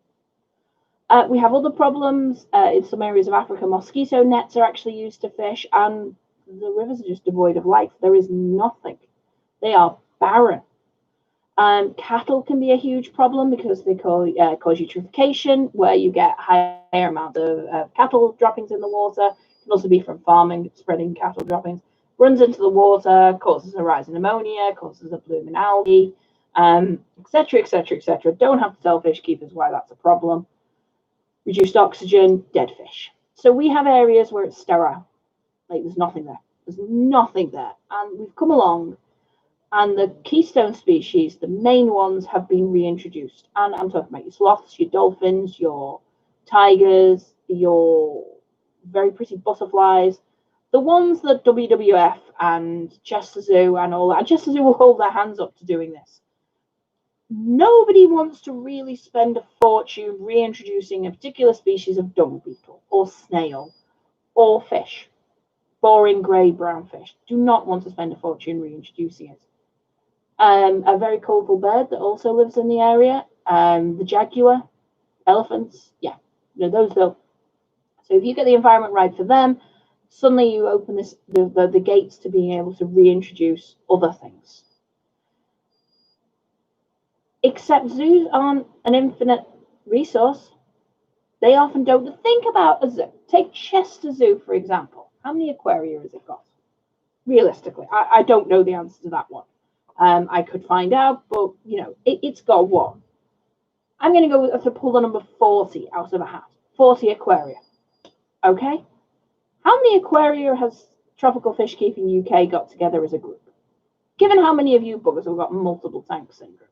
We have other problems. In some areas of Africa, mosquito nets are actually used to fish, and the rivers are just devoid of life. There is nothing. They are barren. Cattle can be a huge problem because they cause eutrophication, where you get higher amounts of cattle droppings in the water. It can also be from farming, spreading cattle droppings. Runs into the water, causes a rise in ammonia, causes a bloom in algae, etc., etc., etc. Don't have to tell fish keepers why that's a problem. Reduced oxygen, dead fish. So we have areas where it's sterile. Like there's nothing there. There's nothing there. And we've come along, and the keystone species, the main ones, have been reintroduced. And I'm talking about your sloths, your dolphins, your tigers, your very pretty butterflies, the ones that WWF and Chester Zoo and all that. Chester Zoo will hold their hands up to doing this. Nobody wants to really spend a fortune reintroducing a particular species of dung beetle or snail or fish. Boring grey-brown fish. Do not want to spend a fortune reintroducing it. A very colourful bird that also lives in the area, the jaguar, elephants, yeah, those don't. So if you get the environment right for them, suddenly you open the gates to being able to reintroduce other things. Except zoos aren't an infinite resource. They often don't. Think about a zoo. Take Chester Zoo, for example. How many aquaria has it got? Realistically, I don't know the answer to that one. I could find out, but it's got one. I'm going to go to pull the number 40 out of a hat. 40 aquaria. Okay? How many aquaria has Tropical Fish Keeping UK got together as a group? Given how many of you buggers have got multiple tank syndrome?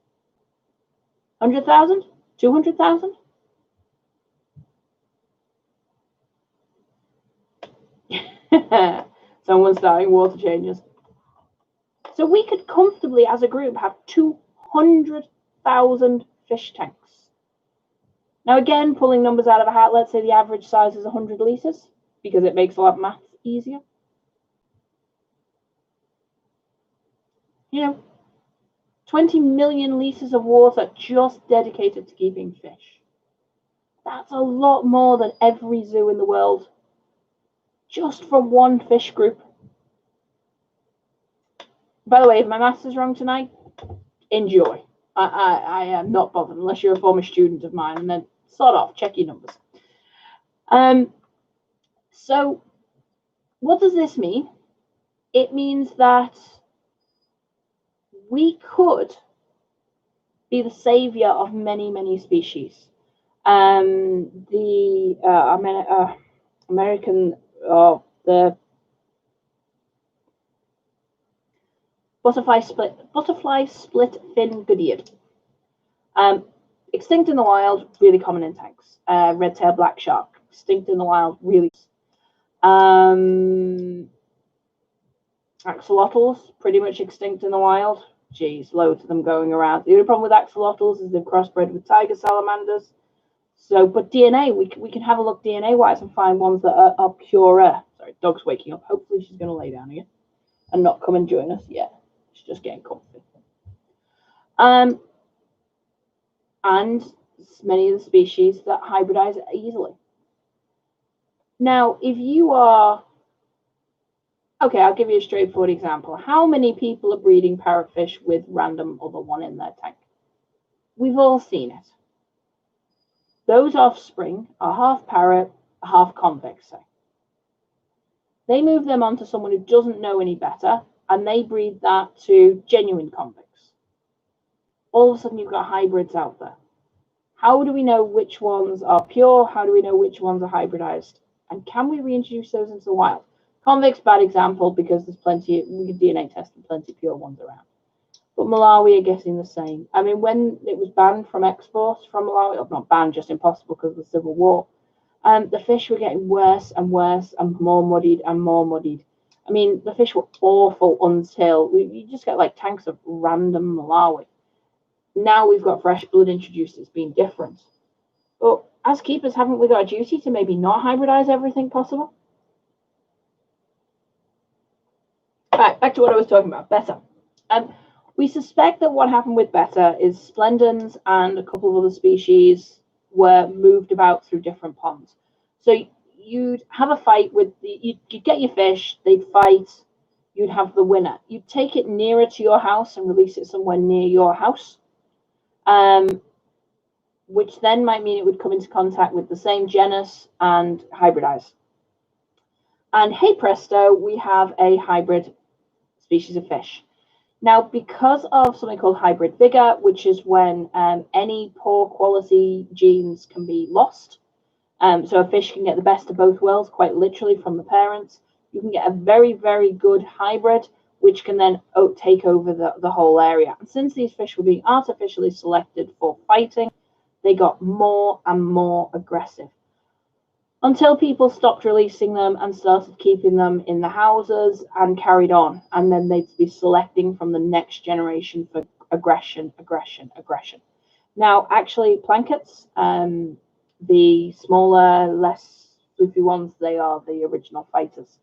100,000? 200,000? Someone's starting water changes. So we could comfortably, as a group, have 200,000 fish tanks. Now, again, pulling numbers out of a hat, let's say the average size is 100 litres, because it makes a lot of maths easier. 20 million litres of water just dedicated to keeping fish. That's a lot more than every zoo in the world, just from one fish group. By the way, if my maths is wrong tonight, enjoy. I am not bothered unless you're a former student of mine, and then sort off, check your numbers. So what does this mean? It means that we could be the savior of many, many species. The butterfly split fin goodyead. Extinct in the wild, really common in tanks. Red-tailed black shark, extinct in the wild, really. Axolotls, pretty much extinct in the wild. Geez, loads of them going around. The only problem with axolotls is they've crossbred with tiger salamanders. So, but DNA, we can have a look DNA-wise and find ones that are purer. Sorry, dog's waking up. Hopefully she's going to lay down again and not come and join us yet. She's just getting comfy. And many of the species that hybridize easily. Now, if you are... Okay, I'll give you a straightforward example. How many people are breeding parrotfish with random other one in their tank? We've all seen it. Those offspring are half parrot, half convex, say. They move them on to someone who doesn't know any better, and they breed that to genuine convex. All of a sudden, you've got hybrids out there. How do we know which ones are pure? How do we know which ones are hybridized? And can we reintroduce those into the wild? Convex, bad example, because there's plenty, we could DNA test and plenty pure ones around. But Malawi are getting the same. I mean, when it was banned from exports from Malawi, or not banned, just impossible because of the civil war, the fish were getting worse and worse and more muddied and more muddied. I mean, the fish were awful until you just get like tanks of random Malawi. Now we've got fresh blood introduced, it's been different. But as keepers, haven't we got a duty to maybe not hybridize everything possible? Right, back to what I was talking about, Betta. We suspect that what happened with Betta is splendens and a couple of other species were moved about through different ponds. So you'd have a fight with you'd get your fish, they'd fight, you'd have the winner. You'd take it nearer to your house and release it somewhere near your house, which then might mean it would come into contact with the same genus and hybridize. And hey presto, we have a hybrid species of fish. Now, because of something called hybrid vigor, which is when any poor quality genes can be lost, so a fish can get the best of both worlds, quite literally, from the parents. You can get a very, very good hybrid, which can then take over the whole area. And since these fish were being artificially selected for fighting, they got more and more aggressive, until people stopped releasing them and started keeping them in the houses and carried on. And then they'd be selecting from the next generation for aggression, aggression, aggression. Now, actually, plankets, the smaller, less floofy ones, they are the original fighters.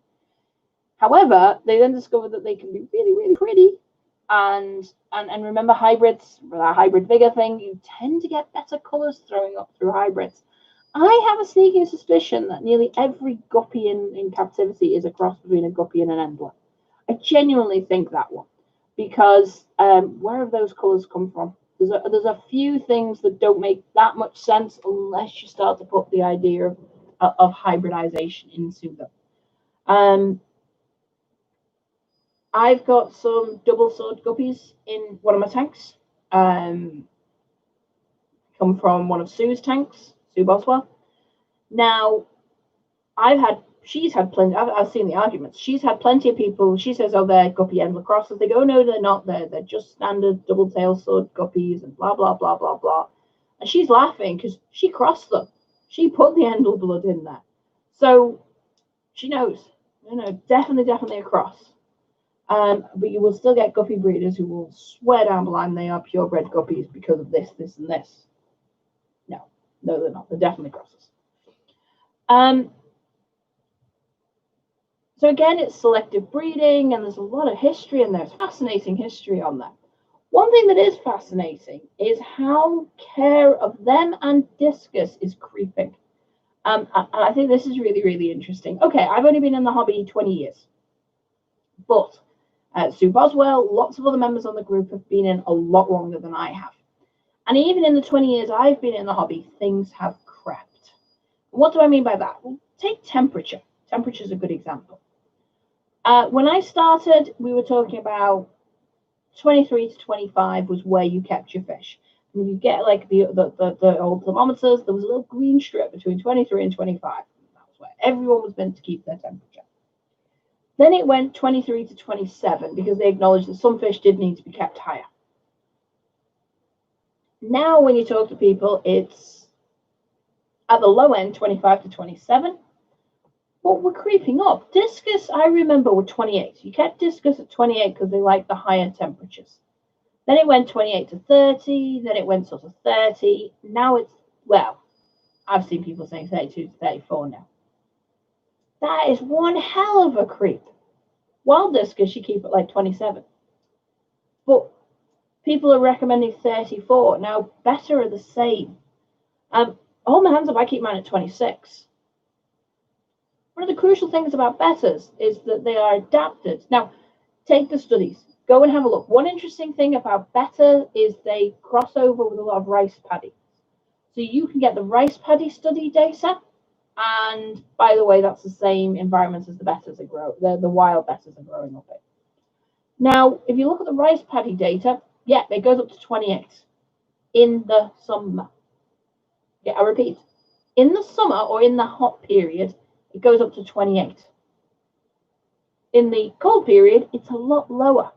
However, they then discovered that they can be really, really pretty. And remember hybrids, that hybrid vigor thing, you tend to get better colors throwing up through hybrids. I have a sneaking suspicion that nearly every guppy in captivity is a cross between a guppy and an endler. I genuinely think that one, because where have those colours come from? There's a few things that don't make that much sense unless you start to put the idea of hybridization into them. I've got some double-sword guppies in one of my tanks. Come from one of Sue's tanks, Sue Boswell. Now, she's had plenty, I've seen the arguments. She's had plenty of people, she says, oh, they're guppy endler crosses. They go, no, they're not. They're just standard double-tail sword guppies and blah, blah, blah, blah, blah. And she's laughing because she crossed them. She put the endler blood in there. So she knows, definitely a cross. But you will still get guppy breeders who will swear down the line they are purebred guppies because of this, this, and this. No, they're not. They're definitely crosses. So again, it's selective breeding, and there's a lot of history, and there's fascinating history on that. One thing that is fascinating is how care of them and discus is creeping. And I think this is really, really interesting. Okay, I've only been in the hobby 20 years, but Sue Boswell, lots of other members on the group have been in a lot longer than I have. And even in the 20 years I've been in the hobby, things have crept. What do I mean by that? Well, take temperature. Temperature is a good example. When I started, we were talking about 23 to 25 was where you kept your fish. And if you get like the old thermometers, there was a little green strip between 23 and 25. That was where everyone was meant to keep their temperature. Then it went 23 to 27 because they acknowledged that some fish did need to be kept higher. Now, when you talk to people, it's at the low end, 25 to 27. But we're creeping up. Discus, I remember, were 28. You kept discus at 28 because they like the higher temperatures. Then it went 28 to 30. Then it went sort of 30. Now it's, well, I've seen people saying 32 to 34 now. That is one hell of a creep. Wild discus, you keep it like 27. But people are recommending 34. Now, better are the same. Hold my hands up, I keep mine at 26. One of the crucial things about betters is that they are adapted. Now, take the studies. Go and have a look. One interesting thing about better is they cross over with a lot of rice paddy. So you can get the rice paddy study data. And by the way, that's the same environment as the betters that grow, the wild betters are growing up in. Now, if you look at the rice paddy data, yeah, it goes up to 28 in the summer. Yeah, I repeat, in the summer or in the hot period, it goes up to 28. In the cold period, it's a lot lower.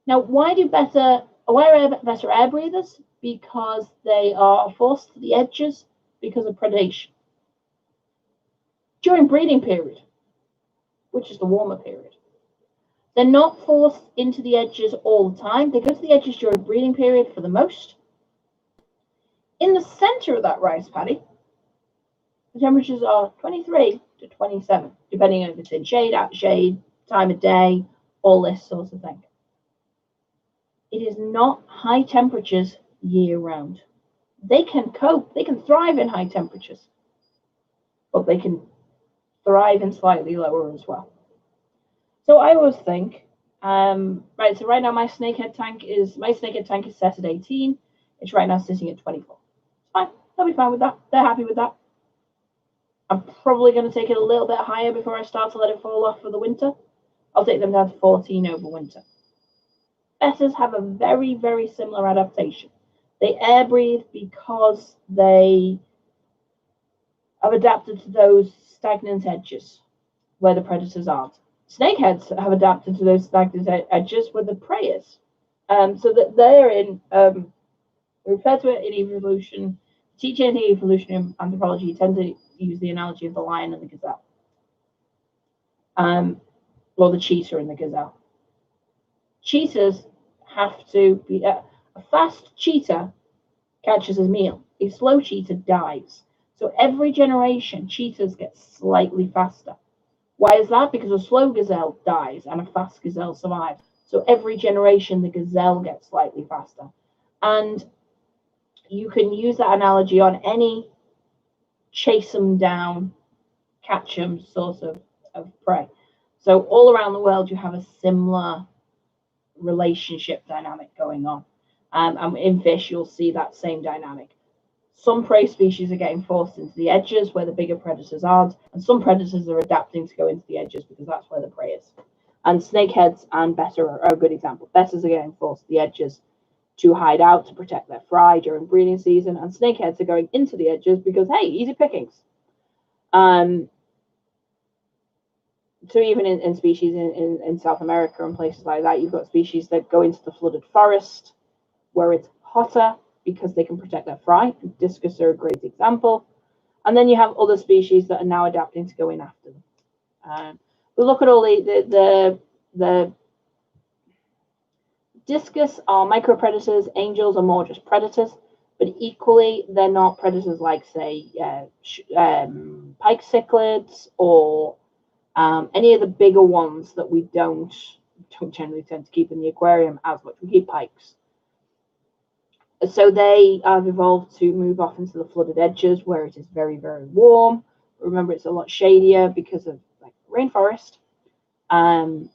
Now, why are better air breathers? Because they are forced to the edges because of predation. During breeding period, which is the warmer period, they're not forced into the edges all the time. They go to the edges during breeding period for the most. In the center of that rice paddy, the temperatures are 23 to 27, depending on if it's in shade, out shade, time of day, all this sort of thing. It is not high temperatures year round. They can cope, they can thrive in high temperatures. but they can thrive in slightly lower as well. So I always think, right, so right now my snakehead tank is set at 18. It's right now sitting at 24. Fine, they'll be fine with that. They're happy with that. I'm probably going to take it a little bit higher before I start to let it fall off for the winter. I'll take them down to 14 over winter. Betters have a very, very similar adaptation. They air breathe because they have adapted to those stagnant edges where the predators aren't. Snakeheads have adapted to those stagnant edges where the prey is. So that they're in, we refer to it in evolution, teaching anything evolution in anthropology, you tend to use the analogy of the lion and the gazelle. Or the cheetah and the gazelle. Cheetahs have to be, a fast cheetah catches his meal. A slow cheetah dies. So every generation, cheetahs get slightly faster. Why is that? Because a slow gazelle dies and a fast gazelle survives. So every generation, the gazelle gets slightly faster. And you can use that analogy on any chase them down, catch them sort of prey. So all around the world, you have a similar relationship dynamic going on. And in fish, you'll see that same dynamic. Some prey species are getting forced into the edges where the bigger predators aren't, and some predators are adapting to go into the edges because that's where the prey is. And snakeheads and better are a good example. Betters are getting forced to the edges to hide out to protect their fry during breeding season, and snakeheads are going into the edges because, hey, easy pickings. So even in species in South America and places like that, you've got species that go into the flooded forest where it's hotter because they can protect their fry. Discus are a great example. And then you have other species that are now adapting to go in after them. We look at all the discus are micropredators, angels are more just predators, but equally they're not predators like, say, pike cichlids or any of the bigger ones that we don't generally tend to keep in the aquarium as much. We keep pikes. So they have evolved to move off into the flooded edges where it is very, very warm. Remember, it's a lot shadier because of like rainforest, and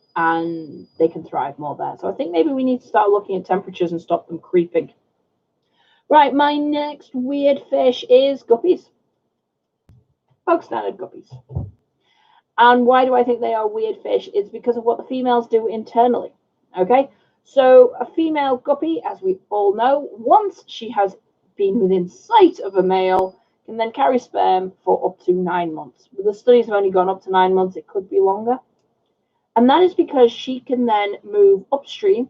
they can thrive more there. So I think maybe we need to start looking at temperatures and stop them creeping. Right, my next weird fish is guppies. Bog standard guppies. And why do I think they are weird fish? It's because of what the females do internally. Okay, so a female guppy, as we all know, once she has been within sight of a male, can then carry sperm for up to 9 months. But the studies have only gone up to 9 months. It could be longer. And that is because she can then move upstream.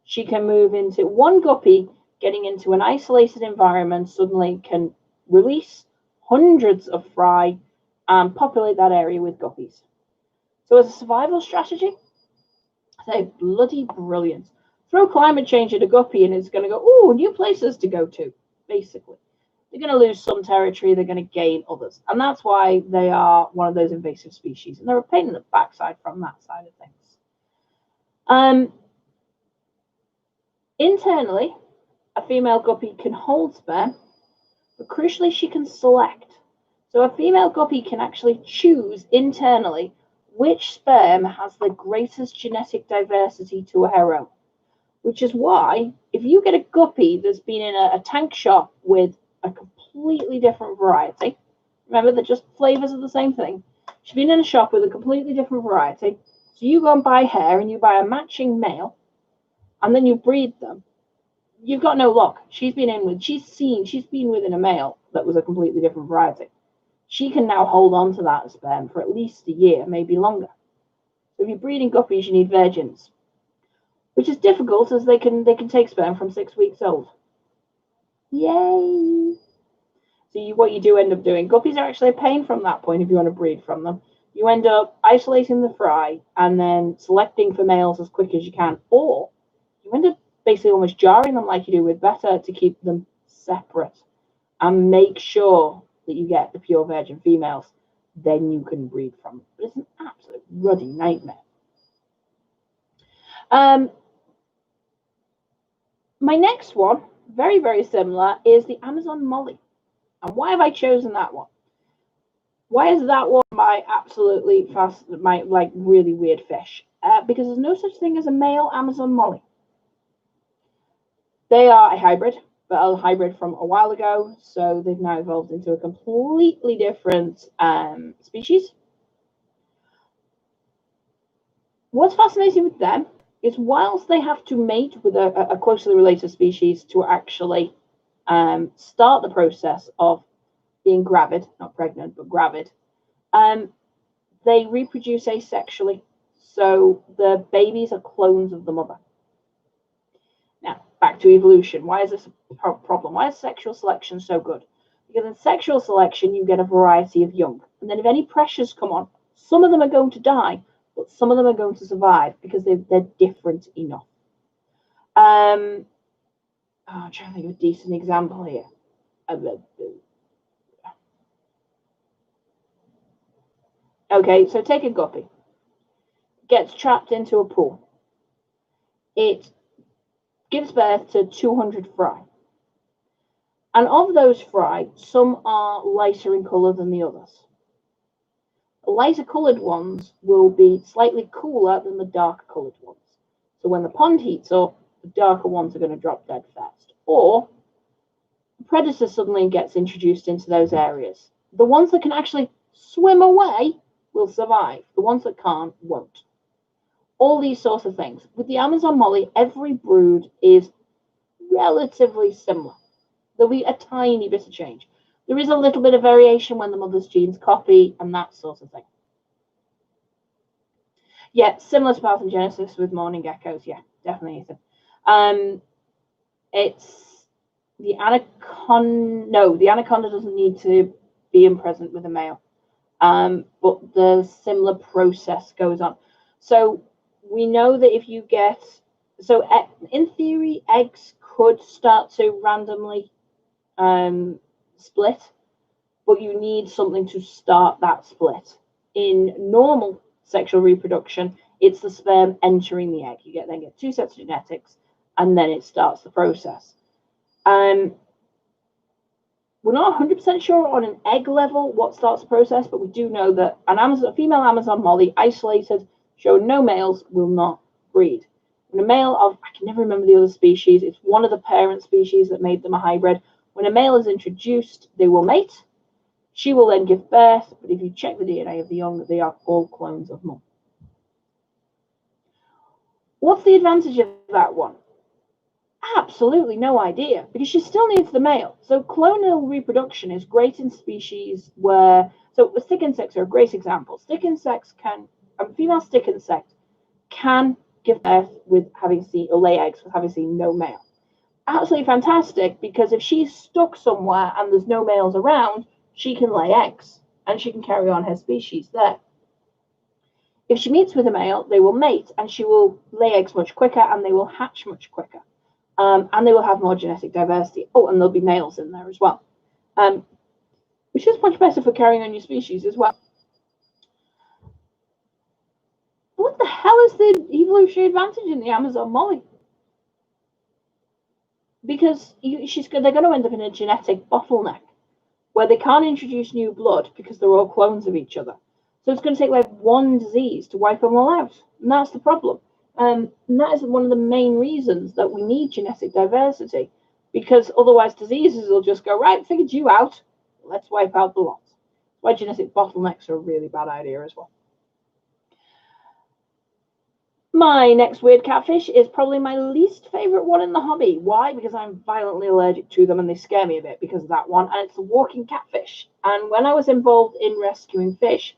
She can move into one guppy, getting into an isolated environment, suddenly can release hundreds of fry and populate that area with guppies. So as a survival strategy, they're bloody brilliant. Throw climate change at a guppy and it's going to go, oh, new places to go to, basically. They're going to lose some territory, they're going to gain others. And that's why they are one of those invasive species. And they're a pain in the backside from that side of things. Internally, a female guppy can hold sperm, but crucially, she can select. So a female guppy can actually choose internally which sperm has the greatest genetic diversity to her own. Which is why, if you get a guppy that's been in a tank shop with a completely different variety, remember that just flavors are the same thing. She's been in a shop with a completely different variety. So you go and buy her and you buy a matching male, and then you breed them. You've got no luck. She's been within a male that was a completely different variety. She can now hold on to that sperm for at least a year, maybe longer. So if you're breeding guppies, you need virgins, which is difficult as they can take sperm from 6 weeks old. Yay! So what you do end up doing, guppies are actually a pain from that point if you want to breed from them. You end up isolating the fry and then selecting for males as quick as you can, or you end up basically almost jarring them like you do with betta to keep them separate and make sure that you get the pure virgin females. Then you can breed from them. But it's an absolute ruddy nightmare. My next one, very, very similar, is the Amazon molly. And why have I chosen that one? Why is that one my absolutely fast, my like really weird fish? Because there's no such thing as a male Amazon molly. They are a hybrid, but a hybrid from a while ago, so they've now evolved into a completely different species. What's fascinating with them is whilst they have to mate with a closely related species to actually start the process of being gravid, not pregnant, but gravid, um, they reproduce asexually. So the babies are clones of the mother. Now, back to evolution. Why is this a problem? Why is sexual selection so good? Because in sexual selection, you get a variety of young. And then if any pressures come on, some of them are going to die, but some of them are going to survive because they're different enough. I'm trying to think of a decent example here. Okay, so take a guppy. Gets trapped into a pool. It gives birth to 200 fry. And of those fry, some are lighter in colour than the others. The lighter coloured ones will be slightly cooler than the darker coloured ones. So when the pond heats up, the darker ones are going to drop dead first. Or a predator suddenly gets introduced into those areas. The ones that can actually swim away will survive. The ones that can't won't. All these sorts of things. With the Amazon molly, every brood is relatively similar. There'll be a tiny bit of change. There is a little bit of variation when the mother's genes copy and that sort of thing. Yeah, similar to parthenogenesis with mourning geckos. Yeah, definitely, Ethan. It's the anaconda. No, the anaconda doesn't need to be present with a male, but the similar process goes on. So we know that if you get, so in theory, eggs could start to randomly split, but you need something to start that split. In normal sexual reproduction, it's the sperm entering the egg. You then get two sets of genetics, and then it starts the process. We're not 100% sure on an egg level what starts the process, but we do know that a female Amazon molly, isolated, showing no males, will not breed. When a male of, I can never remember the other species, it's one of the parent species that made them a hybrid. When a male is introduced, they will mate. She will then give birth, but if you check the DNA of the young, they are all clones of mum. What's the advantage of that one? Absolutely no idea, because she still needs the male. So clonal reproduction is great in species where, so the stick insects are a great example. Stick insects can, a female stick insect can give birth with having seen, or lay eggs with having seen no male. Absolutely fantastic, because if she's stuck somewhere and there's no males around, she can lay eggs and she can carry on her species there. If she meets with a male, they will mate and she will lay eggs much quicker and they will hatch much quicker. And they will have more genetic diversity. Oh, and there'll be males in there as well, which is much better for carrying on your species as well. What the hell is the evolutionary advantage in the Amazon molly? Because they're going to end up in a genetic bottleneck where they can't introduce new blood because they're all clones of each other. So it's going to take like one disease to wipe them all out, and that's the problem. And that is one of the main reasons that we need genetic diversity, because otherwise diseases will just go, right, figured you out, let's wipe out the lot. That's why genetic bottlenecks are a really bad idea as well. My next weird catfish is probably my least favorite one in the hobby. Why? Because I'm violently allergic to them and they scare me a bit because of that one. And it's the walking catfish. And when I was involved in rescuing fish,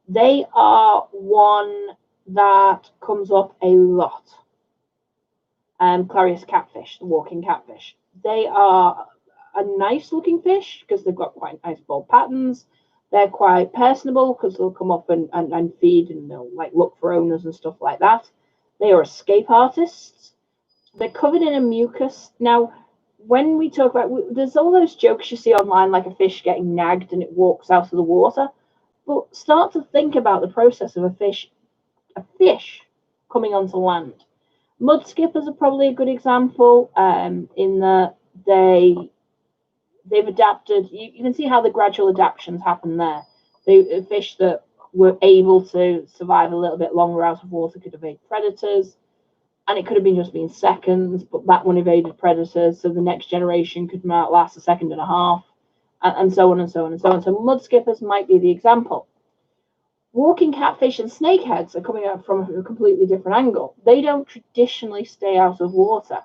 they are one that comes up a lot. Clarias catfish, the walking catfish. They are a nice looking fish because they've got quite nice bold patterns. They're quite personable because they'll come up and feed and they'll like look for owners and stuff like that. They are escape artists. They're covered in a mucus. Now, when we talk about, there's all those jokes you see online, like a fish getting nagged and it walks out of the water. But start to think about the process of a fish coming onto land. Mud skippers are probably a good example in that they've adapted. You can see how the gradual adaptations happen there. Fish that were able to survive a little bit longer out of water could evade predators, and it could have been just been seconds, but that one evaded predators, so the next generation could last a second and a half, and so on and so on and so on. So mud skippers might be the example. Walking catfish and snakeheads are coming out from a completely different angle. They don't traditionally stay out of water.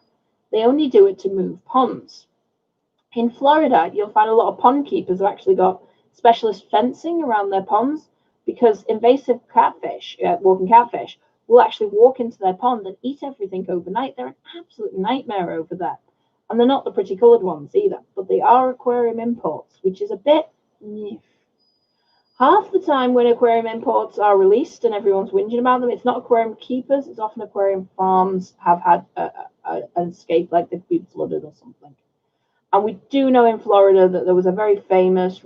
They only do it to move ponds. In Florida, you'll find a lot of pond keepers have actually got specialist fencing around their ponds because invasive catfish, walking catfish, will actually walk into their pond and eat everything overnight. They're an absolute nightmare over there. And they're not the pretty coloured ones either, but they are aquarium imports, which is a bit... Half the time when aquarium imports are released and everyone's whinging about them, it's not aquarium keepers, it's often aquarium farms have had an escape, like they've been flooded or something. And we do know in Florida that there was a very famous,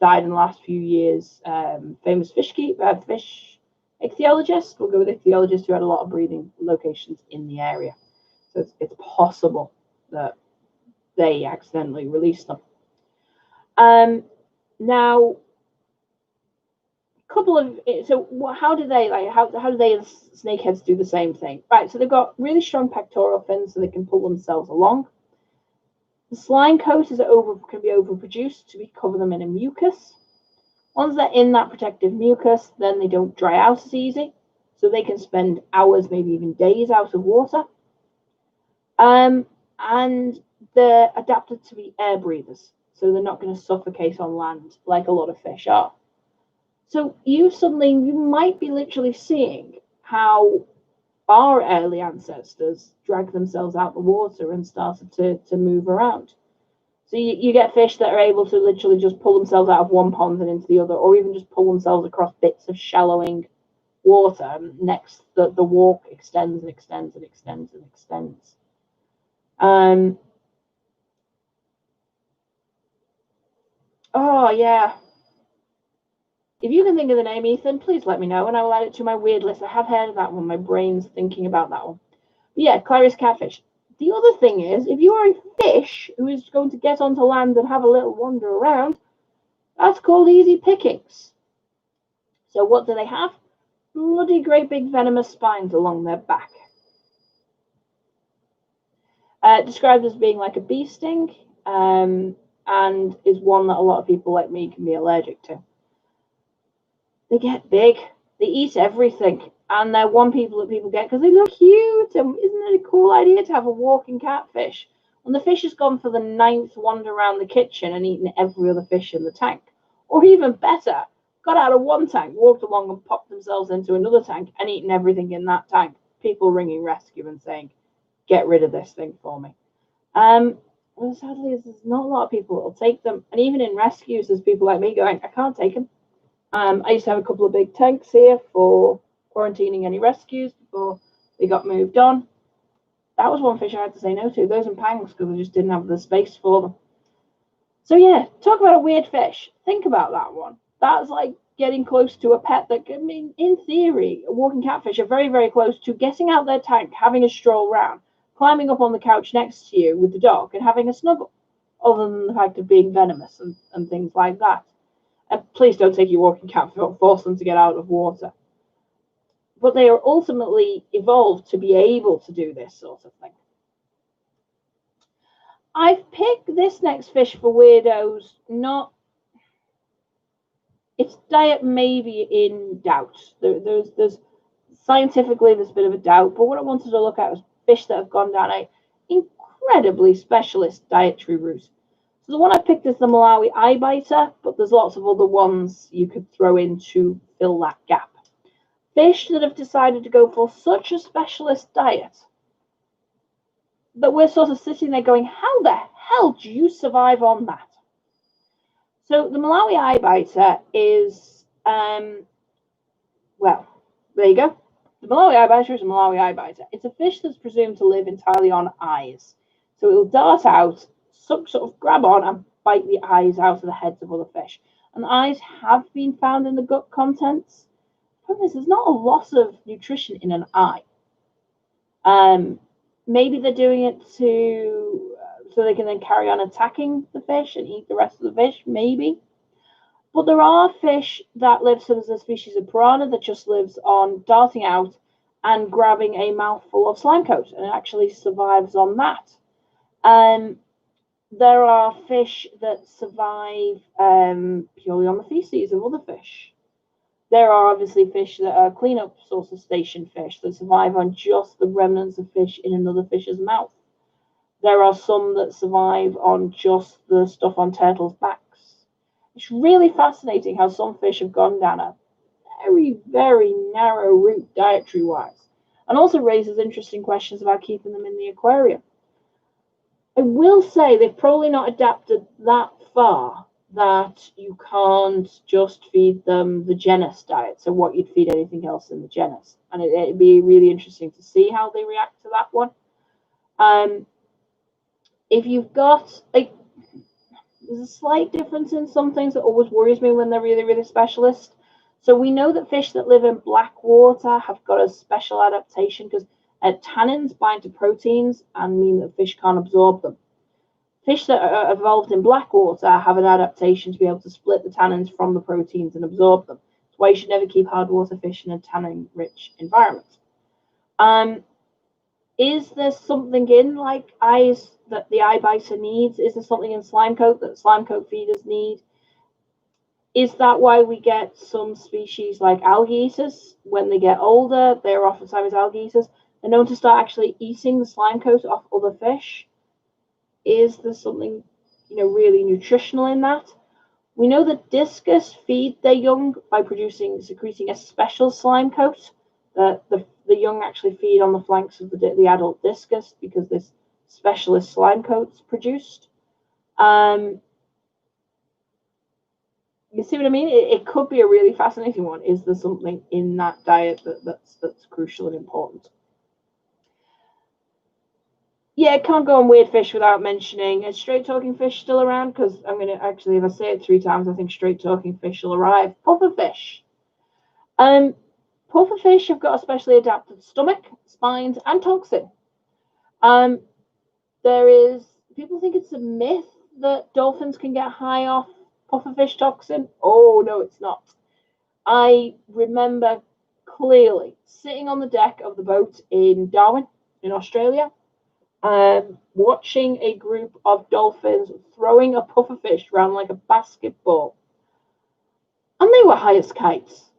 died in the last few years, famous fish ichthyologist, we'll go with ichthyologist, who had a lot of breeding locations in the area. So it's possible that they accidentally released them. Now, how do they and snakeheads do the same thing? Right, so they've got really strong pectoral fins so they can pull themselves along. The slime coat can be overproduced to cover them in a mucus. Once they're in that protective mucus, then they don't dry out as easy, so they can spend hours, maybe even days out of water. And they're adapted to be air breathers, so they're not going to suffocate on land like a lot of fish are. So you might be literally seeing how our early ancestors dragged themselves out the water and started to move around. So you get fish that are able to literally just pull themselves out of one pond and into the other, or even just pull themselves across bits of shallowing water. Next, the walk extends and extends and extends and extends. Oh, yeah. If you can think of the name, Ethan, please let me know, and I will add it to my weird list. I have heard of that one. My brain's thinking about that one. But yeah, Clarias catfish. The other thing is, if you are a fish who is going to get onto land and have a little wander around, that's called easy pickings. So what do they have? Bloody great big venomous spines along their back. Described as being like a bee sting, and is one that a lot of people like me can be allergic to. They get big. They eat everything. And they're one that people get because they look cute. And isn't it a cool idea to have a walking catfish? When the fish has gone for the 9th wander around the kitchen and eaten every other fish in the tank. Or even better, got out of one tank, walked along and popped themselves into another tank and eaten everything in that tank. People ringing rescue and saying, get rid of this thing for me. Well, sadly, there's not a lot of people that will take them. And even in rescues, there's people like me going, I can't take them. I used to have a couple of big tanks here for quarantining any rescues before they got moved on. That was one fish I had to say no to, those and pangs, because I just didn't have the space for them. So yeah, talk about a weird fish. Think about that one. That's like getting close to a pet that, I mean, in theory, walking catfish are very, very close to getting out their tank, having a stroll round, climbing up on the couch next to you with the dog and having a snuggle, other than the fact of being venomous and things like that. And please don't take your walking catfish, force them to get out of water. But they are ultimately evolved to be able to do this sort of thing. I've picked this next fish for weirdos, not... Its diet may be in doubt. There's scientifically, there's a bit of a doubt, but what I wanted to look at was fish that have gone down an incredibly specialist dietary route. So the one I picked is the Malawi eye biter, but there's lots of other ones you could throw in to fill that gap. Fish that have decided to go for such a specialist diet that we're sort of sitting there going, how the hell do you survive on that? So the Malawi eye biter is, well, there you go. The Malawi eye biter is a Malawi eye biter. It's a fish that's presumed to live entirely on eyes. So it will dart out, sort of grab on and bite the eyes out of the heads of other fish. And the eyes have been found in the gut contents. The problem is there's not a lot of nutrition in an eye. Maybe they're doing it so they can then carry on attacking the fish and eat the rest of the fish, maybe. But there are fish that live, such as a species of piranha that just lives on darting out and grabbing a mouthful of slime coat, and it actually survives on that. There are fish that survive purely on the feces of other fish. There are obviously fish that are cleanup sort of station fish that survive on just the remnants of fish in another fish's mouth. There are some that survive on just the stuff on turtles' backs. It's really fascinating how some fish have gone down a very, very narrow route dietary-wise, and also raises interesting questions about keeping them in the aquarium. I will say they've probably not adapted that far that you can't just feed them the genus diet, so what you'd feed anything else in the genus. And it'd be really interesting to see how they react to that one. If you've got, like, there's a slight difference in some things that always worries me when they're really, really specialist. So we know that fish that live in black water have got a special adaptation because tannins bind to proteins and mean that fish can't absorb them. Fish that are evolved in black water have an adaptation to be able to split the tannins from the proteins and absorb them. That's why you should never keep hard water fish in a tannin-rich environment. Is there something in like eyes that the eye biter needs? Is there something in slime coat that slime coat feeders need? Is that why we get some species like algae eaters? When they get older, they're oftentimes algae eaters. They're known to start actually eating the slime coat off other fish. Is there something, really nutritional in that? We know that discus feed their young by secreting a special slime coat. The young actually feed on the flanks of the adult discus because this specialist slime coat's produced. You see what I mean? It could be a really fascinating one. Is there something in that diet that's crucial and important? Yeah, can't go on weird fish without mentioning, is straight talking fish still around? Because I'm going to actually, if I say it 3 times, I think straight talking fish will arrive. Pufferfish. Pufferfish have got a specially adapted stomach, spines, and toxin. People think it's a myth that dolphins can get high off pufferfish toxin. Oh, no, it's not. I remember clearly sitting on the deck of the boat in Darwin, in Australia, watching a group of dolphins throwing a pufferfish around like a basketball. And they were high as kites.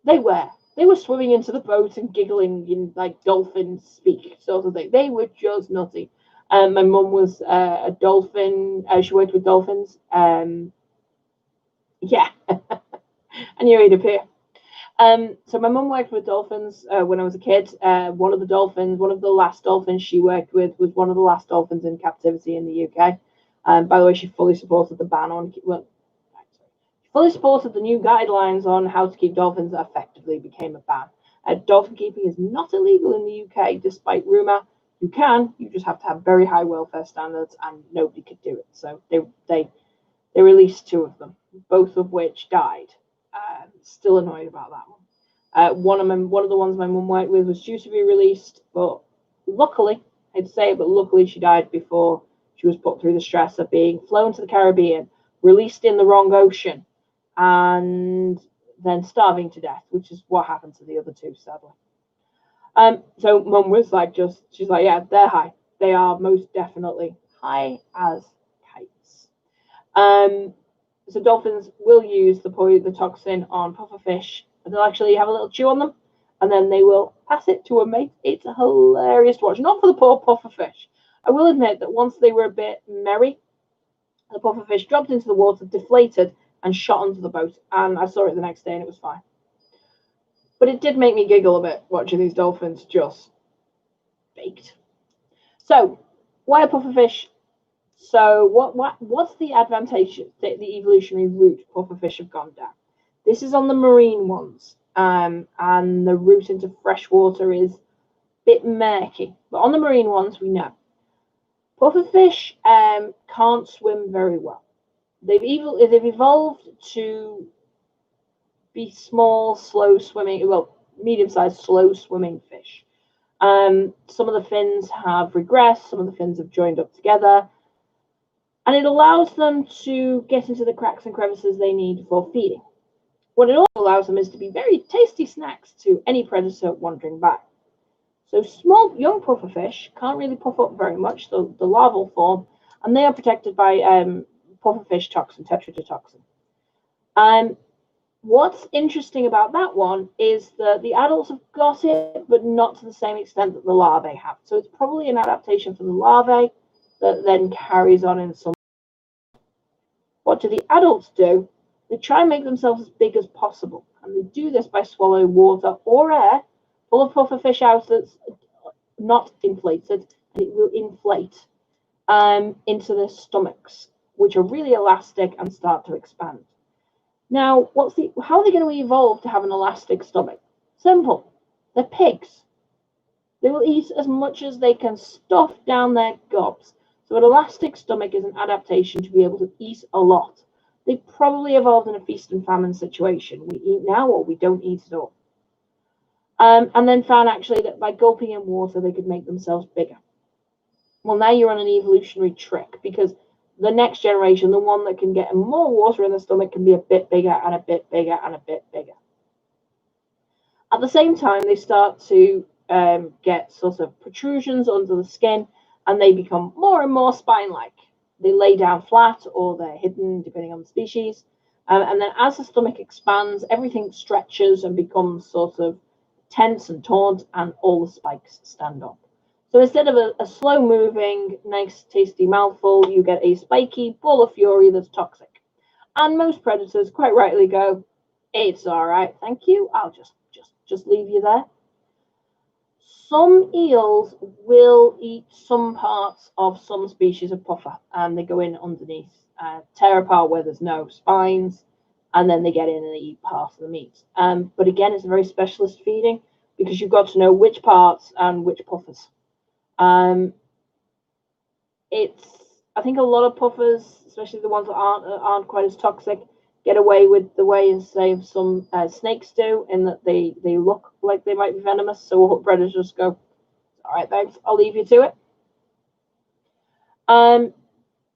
They were swimming into the boat and giggling in like dolphin speak sort of thing. They were just nutty. My mum was a dolphin. She worked with dolphins. Yeah, I knew he'd appear. So my mum worked with dolphins when I was a kid. One of the last dolphins she worked with was one of the last dolphins in captivity in the UK. By the way, she fully supported the ban on, fully supported the new guidelines on how to keep dolphins that effectively became a ban. Dolphin keeping is not illegal in the UK, despite rumour. You just have to have very high welfare standards, and nobody could do it. So they released 2 of them, both of which died. Still annoyed about that one. One of the ones my mum worked with was due to be released, but luckily, luckily she died before she was put through the stress of being flown to the Caribbean, released in the wrong ocean, and then starving to death, which is what happened to the other 2, sadly. So mum was like, she's like, yeah, they're high. They are most definitely high as kites. So dolphins will use the toxin on pufferfish, and they'll actually have a little chew on them, and then they will pass it to a mate. It's hilarious to watch. Not for the poor pufferfish. I will admit that once they were a bit merry, the pufferfish dropped into the water, deflated, and shot onto the boat. And I saw it the next day, and it was fine. But it did make me giggle a bit watching these dolphins just baked. So, why are pufferfish? So what's the advantage, the evolutionary route pufferfish have gone down? This is on the marine ones, and the route into freshwater is a bit murky. But on the marine ones, we know pufferfish can't swim very well. They've evolved to be small, slow swimming, medium-sized, slow swimming fish. Some of the fins have regressed. Some of the fins have joined up together. And it allows them to get into the cracks and crevices they need for feeding. What it also allows them is to be very tasty snacks to any predator wandering by. So small young pufferfish can't really puff up very much, the larval form, and they are protected by pufferfish toxin, tetrodotoxin. What's interesting about that one is that the adults have got it, but not to the same extent that the larvae have. So it's probably an adaptation from the larvae that then carries on in some. What do the adults do? They try and make themselves as big as possible, and they do this by swallowing water or air full of pufferfish out that's not inflated, and it will inflate into their stomachs, which are really elastic and start to expand. Now, how are they going to evolve to have an elastic stomach? Simple. They're pigs. They will eat as much as they can stuff down their gobs. So an elastic stomach is an adaptation to be able to eat a lot. They probably evolved in a feast and famine situation. We eat now or we don't eat at all. And then found actually that by gulping in water, they could make themselves bigger. Well, now you're on an evolutionary trick, because the next generation, the one that can get more water in the stomach, can be a bit bigger and a bit bigger and a bit bigger. At the same time, they start to get sort of protrusions under the skin, and they become more and more spine-like. They lay down flat or they're hidden, depending on the species. And then as the stomach expands, everything stretches and becomes sort of tense and taut, and all the spikes stand up. So instead of a slow-moving, nice, tasty mouthful, you get a spiky ball of fury that's toxic. And most predators quite rightly go, "It's all right, thank you. I'll just leave you there." Some eels will eat some parts of some species of puffer, and they go in underneath, tear apart where there's no spines, and then they get in and they eat part of the meat. But again, it's a very specialist feeding, because you've got to know which parts and which puffers. I think a lot of puffers, especially the ones that aren't quite as toxic, get away with the way, say, some snakes do, in that they look like they might be venomous. So predators go, "All right, thanks, I'll leave you to it."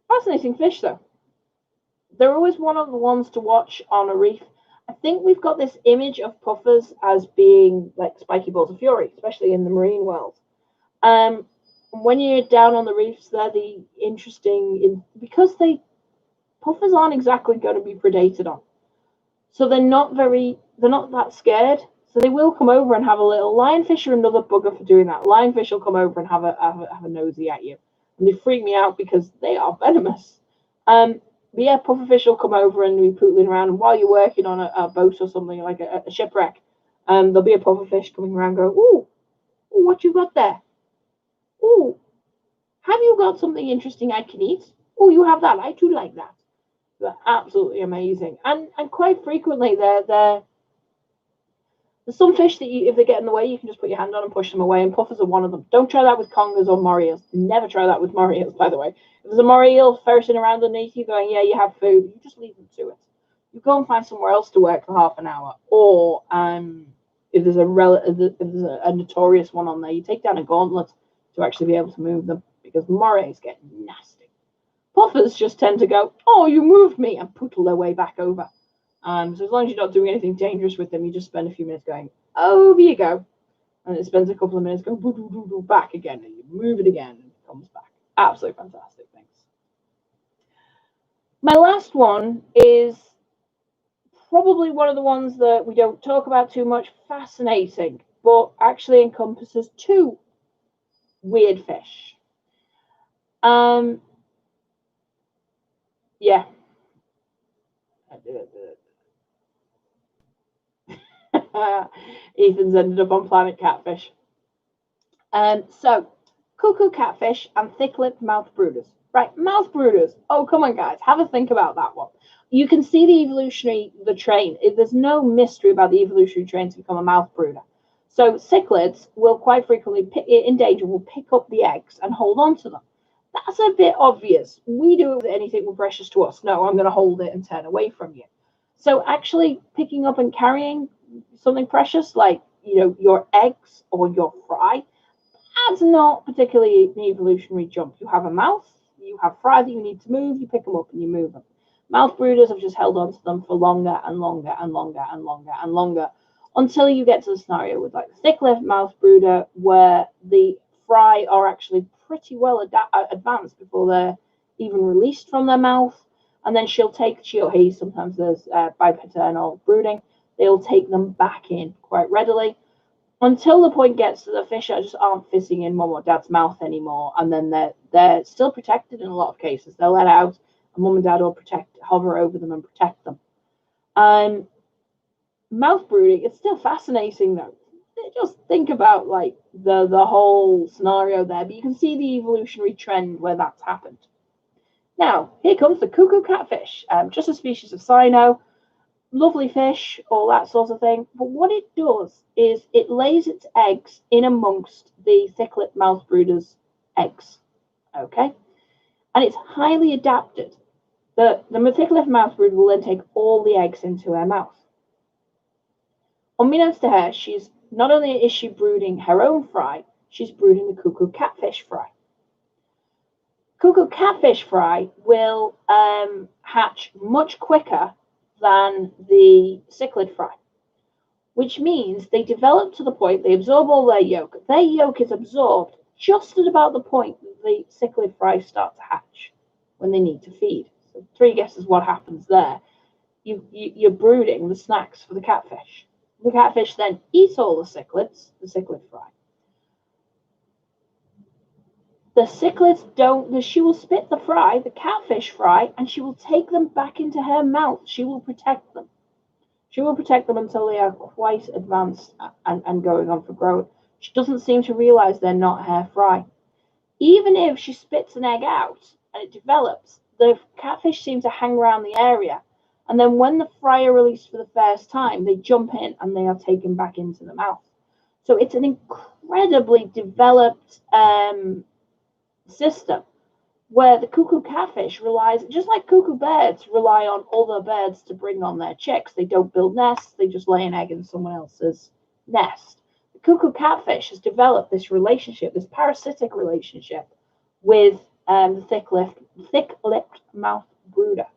Fascinating fish, though. They're always one of the ones to watch on a reef. I think we've got this image of puffers as being like spiky balls of fury, especially in the marine world. When you're down on the reefs, they're the interesting, because puffers aren't exactly going to be predated on, so they're not that scared. So they will come over and have a little. Lionfish are another bugger for doing that. Lionfish will come over and have a nosy at you, and they freak me out because they are venomous. But yeah, pufferfish will come over and be pootling around, and while you're working on a boat or something like a shipwreck, there'll be a pufferfish coming around, going, "Ooh, what you got there? Ooh, have you got something interesting I can eat? Oh, you have that. I too like that." They're absolutely amazing, and quite frequently there's some fish that if they get in the way, you can just put your hand on and push them away, and puffers are one of them. Don't try that with congers or moray eels. Never try that with moray eels, by the way. If there's a moray eel ferreting around underneath you going, "Yeah, you have food," you just leave them to it. You go and find somewhere else to work for half an hour, or if there's a notorious one on there, you take down a gauntlet to actually be able to move them, because morays get nasty. Puffers just tend to go, "Oh, you moved me," and pootle their way back over. So as long as you're not doing anything dangerous with them, you just spend a few minutes going, "Over you go," and it spends a couple of minutes going back again, and you move it again, and it comes back. Absolutely fantastic things. My last one is probably one of the ones that we don't talk about too much. Fascinating, but actually encompasses two weird fish. Yeah. Ethan's ended up on Planet Catfish. So, cuckoo catfish and thick-lipped mouth brooders. Right, mouth brooders. Oh, come on, guys. Have a think about that one. You can see the train. There's no mystery about the evolutionary train to become a mouth brooder. So cichlids will quite frequently, in danger, will pick up the eggs and hold on to them. That's a bit obvious. We do it with anything precious to us. No, I'm going to hold it and turn away from you. So actually picking up and carrying something precious like, your eggs or your fry, that's not particularly an evolutionary jump. You have a mouth, you have fry that you need to move, you pick them up and you move them. Mouth brooders have just held on to them for longer and longer and longer and longer and longer until you get to the scenario with like the thick-lipped mouth brooder where the fry are actually pretty well advanced before they're even released from their mouth. And then she or he, sometimes there's bipaternal brooding, they'll take them back in quite readily until the point gets to the fish just aren't fizzing in mum or dad's mouth anymore. And then they're still protected in a lot of cases. They're let out and mum and dad will hover over them and protect them. Mouth brooding, it's still fascinating though. Just think about like the whole scenario there, but you can see the evolutionary trend where that's happened. Now, here comes the cuckoo catfish, just a species of cyno, lovely fish, all that sort of thing. But what it does is it lays its eggs in amongst the thick-lipped mouth brooder's eggs, okay? And it's highly adapted. The thick-lipped mouth brooder will then take all the eggs into her mouth. Unbeknownst to her, not only is she brooding her own fry, she's brooding the cuckoo catfish fry. Cuckoo catfish fry will hatch much quicker than the cichlid fry, which means they develop to the point they absorb all their yolk. Their yolk is absorbed just at about the point that the cichlid fry start to hatch when they need to feed. So 3 guesses what happens there. You're brooding the snacks for the catfish. The catfish then eats all the cichlids, the cichlid fry. The cichlids don't, she will spit the fry, the catfish fry, and she will take them back into her mouth. She will protect them. She will protect them until they are quite advanced and going on for growth. She doesn't seem to realize they're not her fry. Even if she spits an egg out and it develops, the catfish seem to hang around the area. And then when the fry are released for the first time, they jump in and they are taken back into the mouth. So it's an incredibly developed system where the cuckoo catfish relies, just like cuckoo birds rely on other birds to bring on their chicks. They don't build nests, they just lay an egg in someone else's nest. The cuckoo catfish has developed this relationship, this parasitic relationship with the thick-lipped mouth brooder.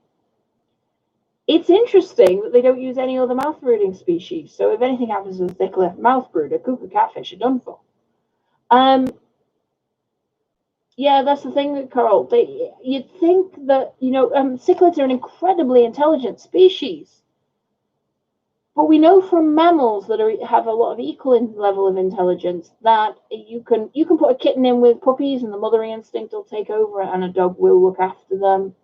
It's interesting that they don't use any other mouth brooding species. So if anything happens to the thick-lipped mouth brooder, cuckoo catfish are done for. Yeah, that's the thing, Carol. You'd think that, cichlids are an incredibly intelligent species. But we know from mammals that have a lot of equal level of intelligence that you can put a kitten in with puppies and the mothering instinct will take over and a dog will look after them.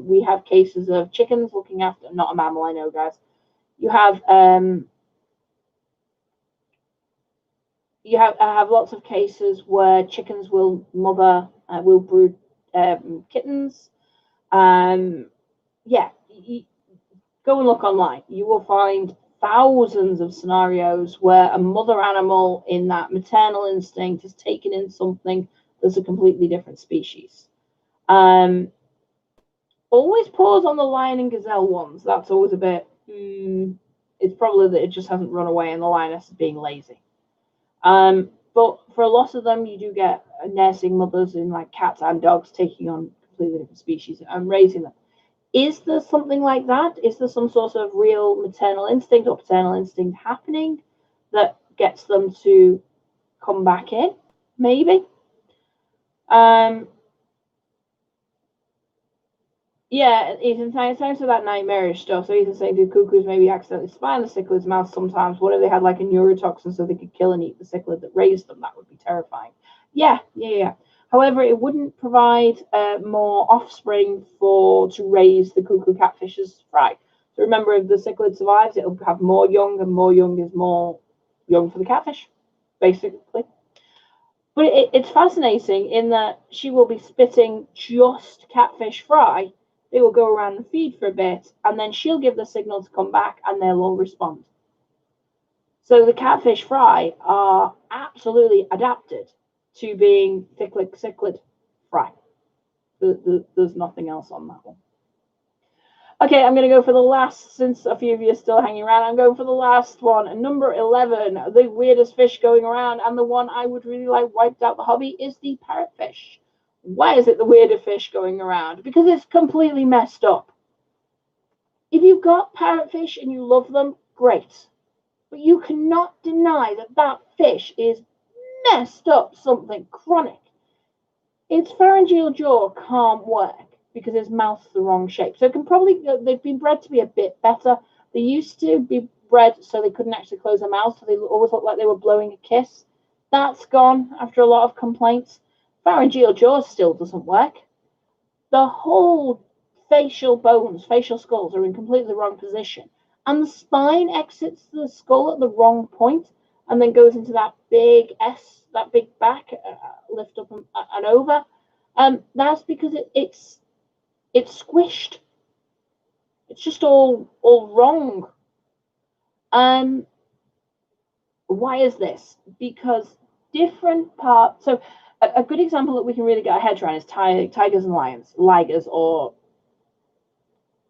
We have cases of chickens looking after, not a mammal, I know, guys. You have lots of cases where chickens will brood kittens. Yeah, go and look online. You will find thousands of scenarios where a mother animal in that maternal instinct has taken in something that's a completely different species. Always pause on the lion and gazelle ones. That's always a bit, it's probably that it just hasn't run away and the lioness is being lazy. But for a lot of them, you do get nursing mothers in like cats and dogs taking on completely different species and raising them. Is there something like that? Is there some sort of real maternal instinct or paternal instinct happening that gets them to come back in? Maybe. Yeah, Ethan, thanks for that nightmarish stuff. So Ethan's saying, do cuckoos maybe accidentally spy on the cichlid's mouth sometimes? What if they had like a neurotoxin so they could kill and eat the cichlid that raised them? That would be terrifying. Yeah. However, it wouldn't provide more offspring to raise the cuckoo catfish's fry. So remember, if the cichlid survives, it'll have more young, and more young is more young for the catfish, basically. But it's fascinating in that she will be spitting just catfish fry. They will go around and feed for a bit, and then she'll give the signal to come back, and they'll all respond. So the catfish fry are absolutely adapted to being thick-lipped cichlid fry. There's nothing else on that one. Okay, I'm going to go for the last, since a few of you are still hanging around, I'm going for the last one. And number 11, the weirdest fish going around, and the one I would really like wiped out the hobby, is the parrotfish, Why is it the weirder fish going around? Because it's completely messed up. If you've got parrotfish and you love them, great. But you cannot deny that that fish is messed up something chronic. Its pharyngeal jaw can't work because its mouth's the wrong shape. So it can probably, they've been bred to be a bit better. They used to be bred so they couldn't actually close their mouth, so they always looked like they were blowing a kiss. That's gone after a lot of complaints. Pharyngeal jaw still doesn't work. The whole facial bones, facial skulls are in completely the wrong position. And the spine exits the skull at the wrong point and then goes into that big S, that big back, lift up and over. That's because it's squished. It's just all wrong. Why is this? Because different parts. So a good example that we can really get our heads around is tigers and lions, ligers or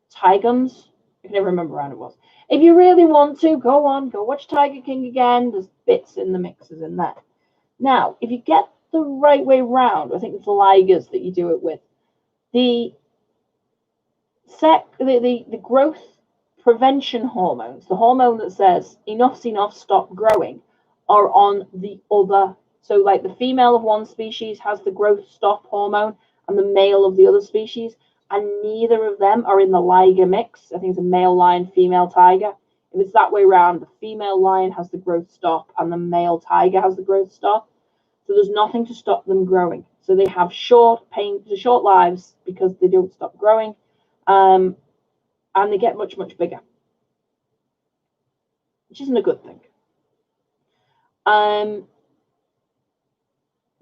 tigons. I can never remember how it was. If you really want to, go watch Tiger King again. There's bits in the mixes in there. Now, if you get the right way round, I think it's ligers that you do it with. The growth prevention hormones, the hormone that says enough's enough, stop growing, are on the other. So like the female of one species has the growth stop hormone and the male of the other species, and neither of them are in the liger mix. I think it's a male lion, female tiger. If it's that way around, the female lion has the growth stop and the male tiger has the growth stop. So there's nothing to stop them growing. So they have short lives because they don't stop growing. And they get much, much bigger, which isn't a good thing.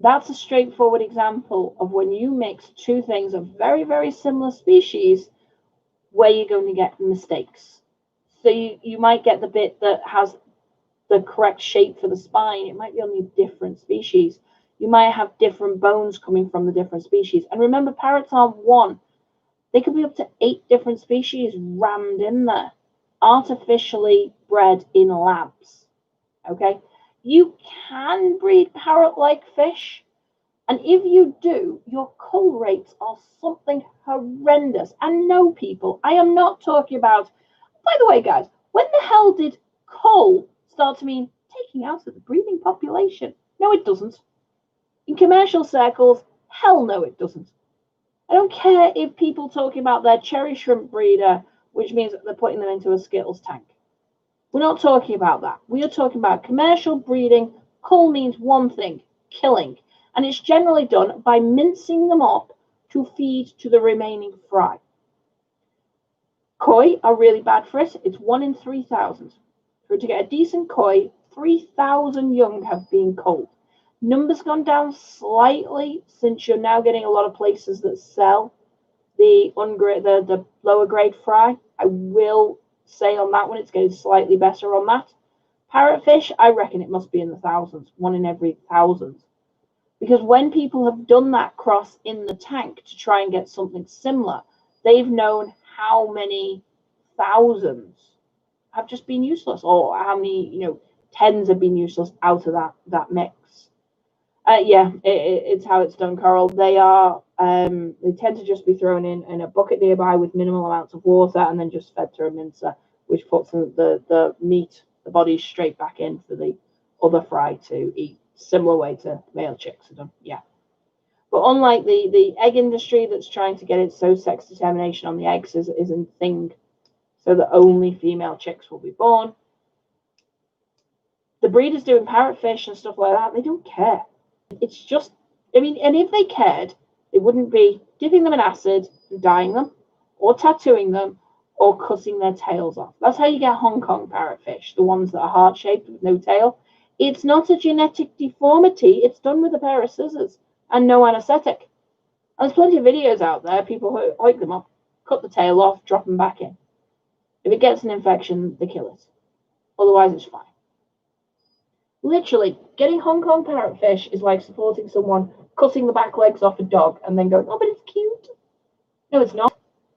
That's a straightforward example of when you mix two things of very, very similar species where you're going to get mistakes. So you might get the bit that has the correct shape for the spine. It might be on a different species. You might have different bones coming from the different species. And remember, parrots aren't one. They could be up to 8 different species rammed in there, artificially bred in labs. Okay? You can breed parrot-like fish, and if you do, your cull rates are something horrendous. And no, people, I am not talking about, by the way, guys, when the hell did cull start to mean taking out of the breeding population? No, it doesn't. In commercial circles, hell no, it doesn't. I don't care if people talking about their cherry shrimp breeder, which means that they're putting them into a Skittles tank. We're not talking about that. We are talking about commercial breeding. Cull means one thing, killing. And it's generally done by mincing them up to feed to the remaining fry. Koi are really bad for it. It's 1 in 3,000. For to get a decent koi, 3,000 young have been culled. Numbers gone down slightly since you're now getting a lot of places that sell the lower grade fry. I will say on that one, it's getting slightly better on that. Parrotfish, I reckon it must be in the thousands, 1 in every 1,000. Because when people have done that cross in the tank to try and get something similar, they've known how many thousands have just been useless, or how many, tens have been useless out of that mix. It's how it's done, Coral. They tend to just be thrown in a bucket nearby with minimal amounts of water and then just fed through a mincer, which puts the meat, the body straight back into the other fry to eat. Similar way to male chicks are done, yeah. But unlike the egg industry that's trying to get its so sex determination on the eggs isn't a thing, so that only female chicks will be born. The breeders doing parrotfish and stuff like that, they don't care. It's just, and if they cared, they wouldn't be dipping them in acid and dyeing them, or tattooing them, or cutting their tails off. That's how you get Hong Kong parrotfish, the ones that are heart-shaped with no tail. It's not a genetic deformity. It's done with a pair of scissors and no anesthetic. And there's plenty of videos out there. People who oink them up, cut the tail off, drop them back in. If it gets an infection, they kill it. Otherwise, it's fine. Literally, getting Hong Kong parrotfish is like supporting someone cutting the back legs off a dog and then going, oh, but it's cute. No, it's not.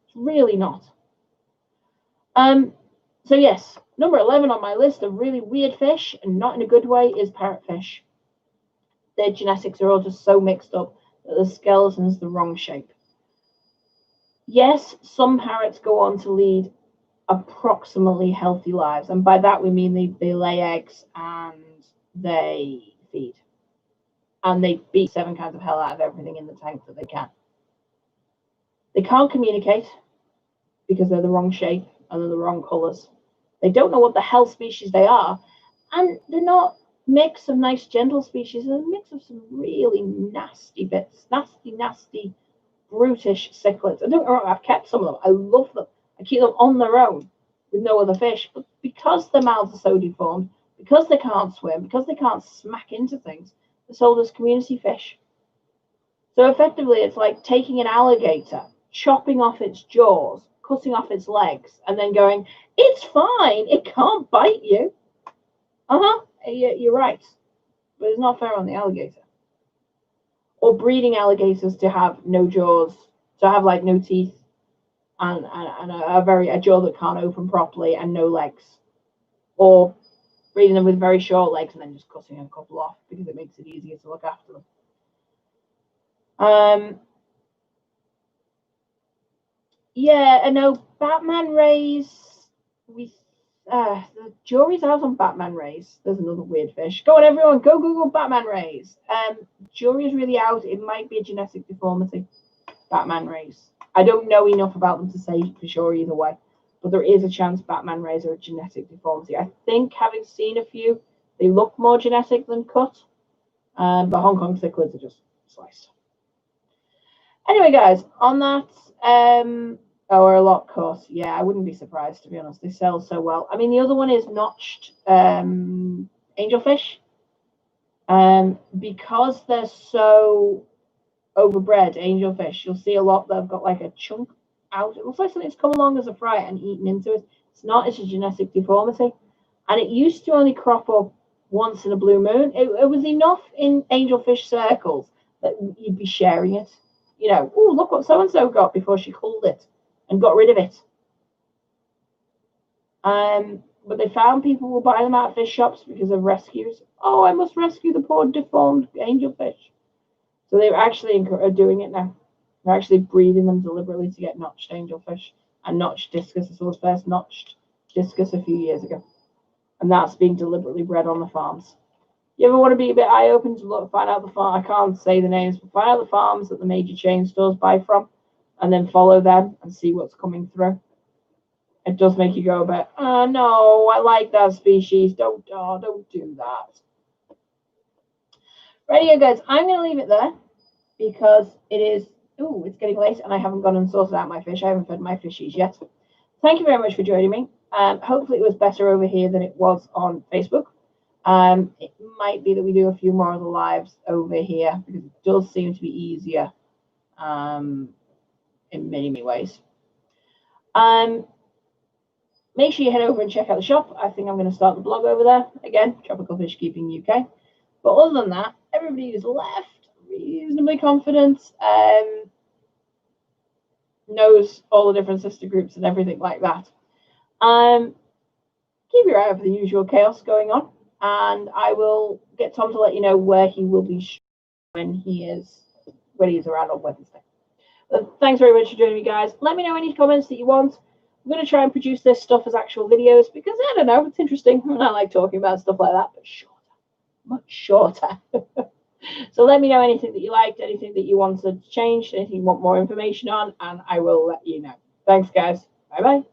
It's really not. So yes, number 11 on my list of really weird fish, and not in a good way, is parrotfish. Their genetics are all just so mixed up. that the skeleton's the wrong shape. Yes, some parrots go on to lead approximately healthy lives, and by that we mean they lay eggs and they feed. And they beat 7 kinds of hell out of everything in the tank that they can. They can't communicate because they're the wrong shape and they're the wrong colours. They don't know what the hell species they are, and they're not a mix of nice, gentle species. They're a mix of some really nasty bits, nasty, brutish cichlids. I don't know, I've kept some of them. I love them. I keep them on their own with no other fish, but because their mouths are so deformed, because they can't swim, because they can't smack into things, they're sold as community fish. So effectively, it's like taking an alligator, chopping off its jaws, cutting off its legs, and then going, it's fine, it can't bite you. You're right, but it's not fair on the alligator. Or breeding alligators to have no jaws, to have like no teeth, and a jaw that can't open properly and no legs. Or breeding them with very short legs and then just cutting a couple off because it makes it easier to look after them. Yeah, I know Batman rays. The jury's out on Batman rays. There's another weird fish. Go on, everyone, go Google Batman rays. Jury's really out. It might be a genetic deformity. Batman rays. I don't know enough about them to say for sure either way, but there is a chance Batman rays are a genetic deformity. I think, having seen a few, they look more genetic than cut, but Hong Kong cichlids are just sliced. Anyway, guys, on that, or a lot cost. Yeah, I wouldn't be surprised, to be honest. They sell so well. I mean, the other one is notched angelfish. Because they're so overbred, angelfish, you'll see a lot that have got like a chunk out. It looks like something's come along as a fry and eaten into it. It's not. It's a genetic deformity. And it used to only crop up once in a blue moon. It was enough in angelfish circles that you'd be sharing it. You know, oh, look what so-and-so got before she culled it and got rid of it. But they found people will buy them out of fish shops because of rescues. Oh, I must rescue the poor deformed angelfish. So they're actually doing it now. They're actually breeding them deliberately to get notched angelfish and notched discus. I saw the first notched discus a few years ago. And that's being deliberately bred on the farms. You ever want to be a bit eye-open to look, find out the farm? I can't say the names, but find out the farms that the major chain stores buy from, and then follow them and see what's coming through. It does make you go a bit, oh no, I like that species. Don't do that. Right, guys, I'm going to leave it there because it's getting late and I haven't gone and sorted out my fish. I haven't fed my fishies yet. Thank you very much for joining me. Hopefully it was better over here than it was on Facebook. It might be that we do a few more of the lives over here because it does seem to be easier in many ways. Make sure you head over and check out the shop. I think I'm going to start the blog over there. Again, Tropical Fish Keeping UK. But other than that, everybody is left reasonably confident, knows all the different sister groups and everything like that. Keep your eye out for the usual chaos going on. And I will get Tom to let you know where he will be when he's around on Wednesday. But thanks very much for joining me, guys. Let me know any comments that you want. I'm going to try and produce this stuff as actual videos because, I don't know, it's interesting. And I like talking about stuff like that, but shorter. Much shorter. So let me know anything that you liked, anything that you wanted to change, anything you want more information on, and I will let you know. Thanks, guys. Bye-bye.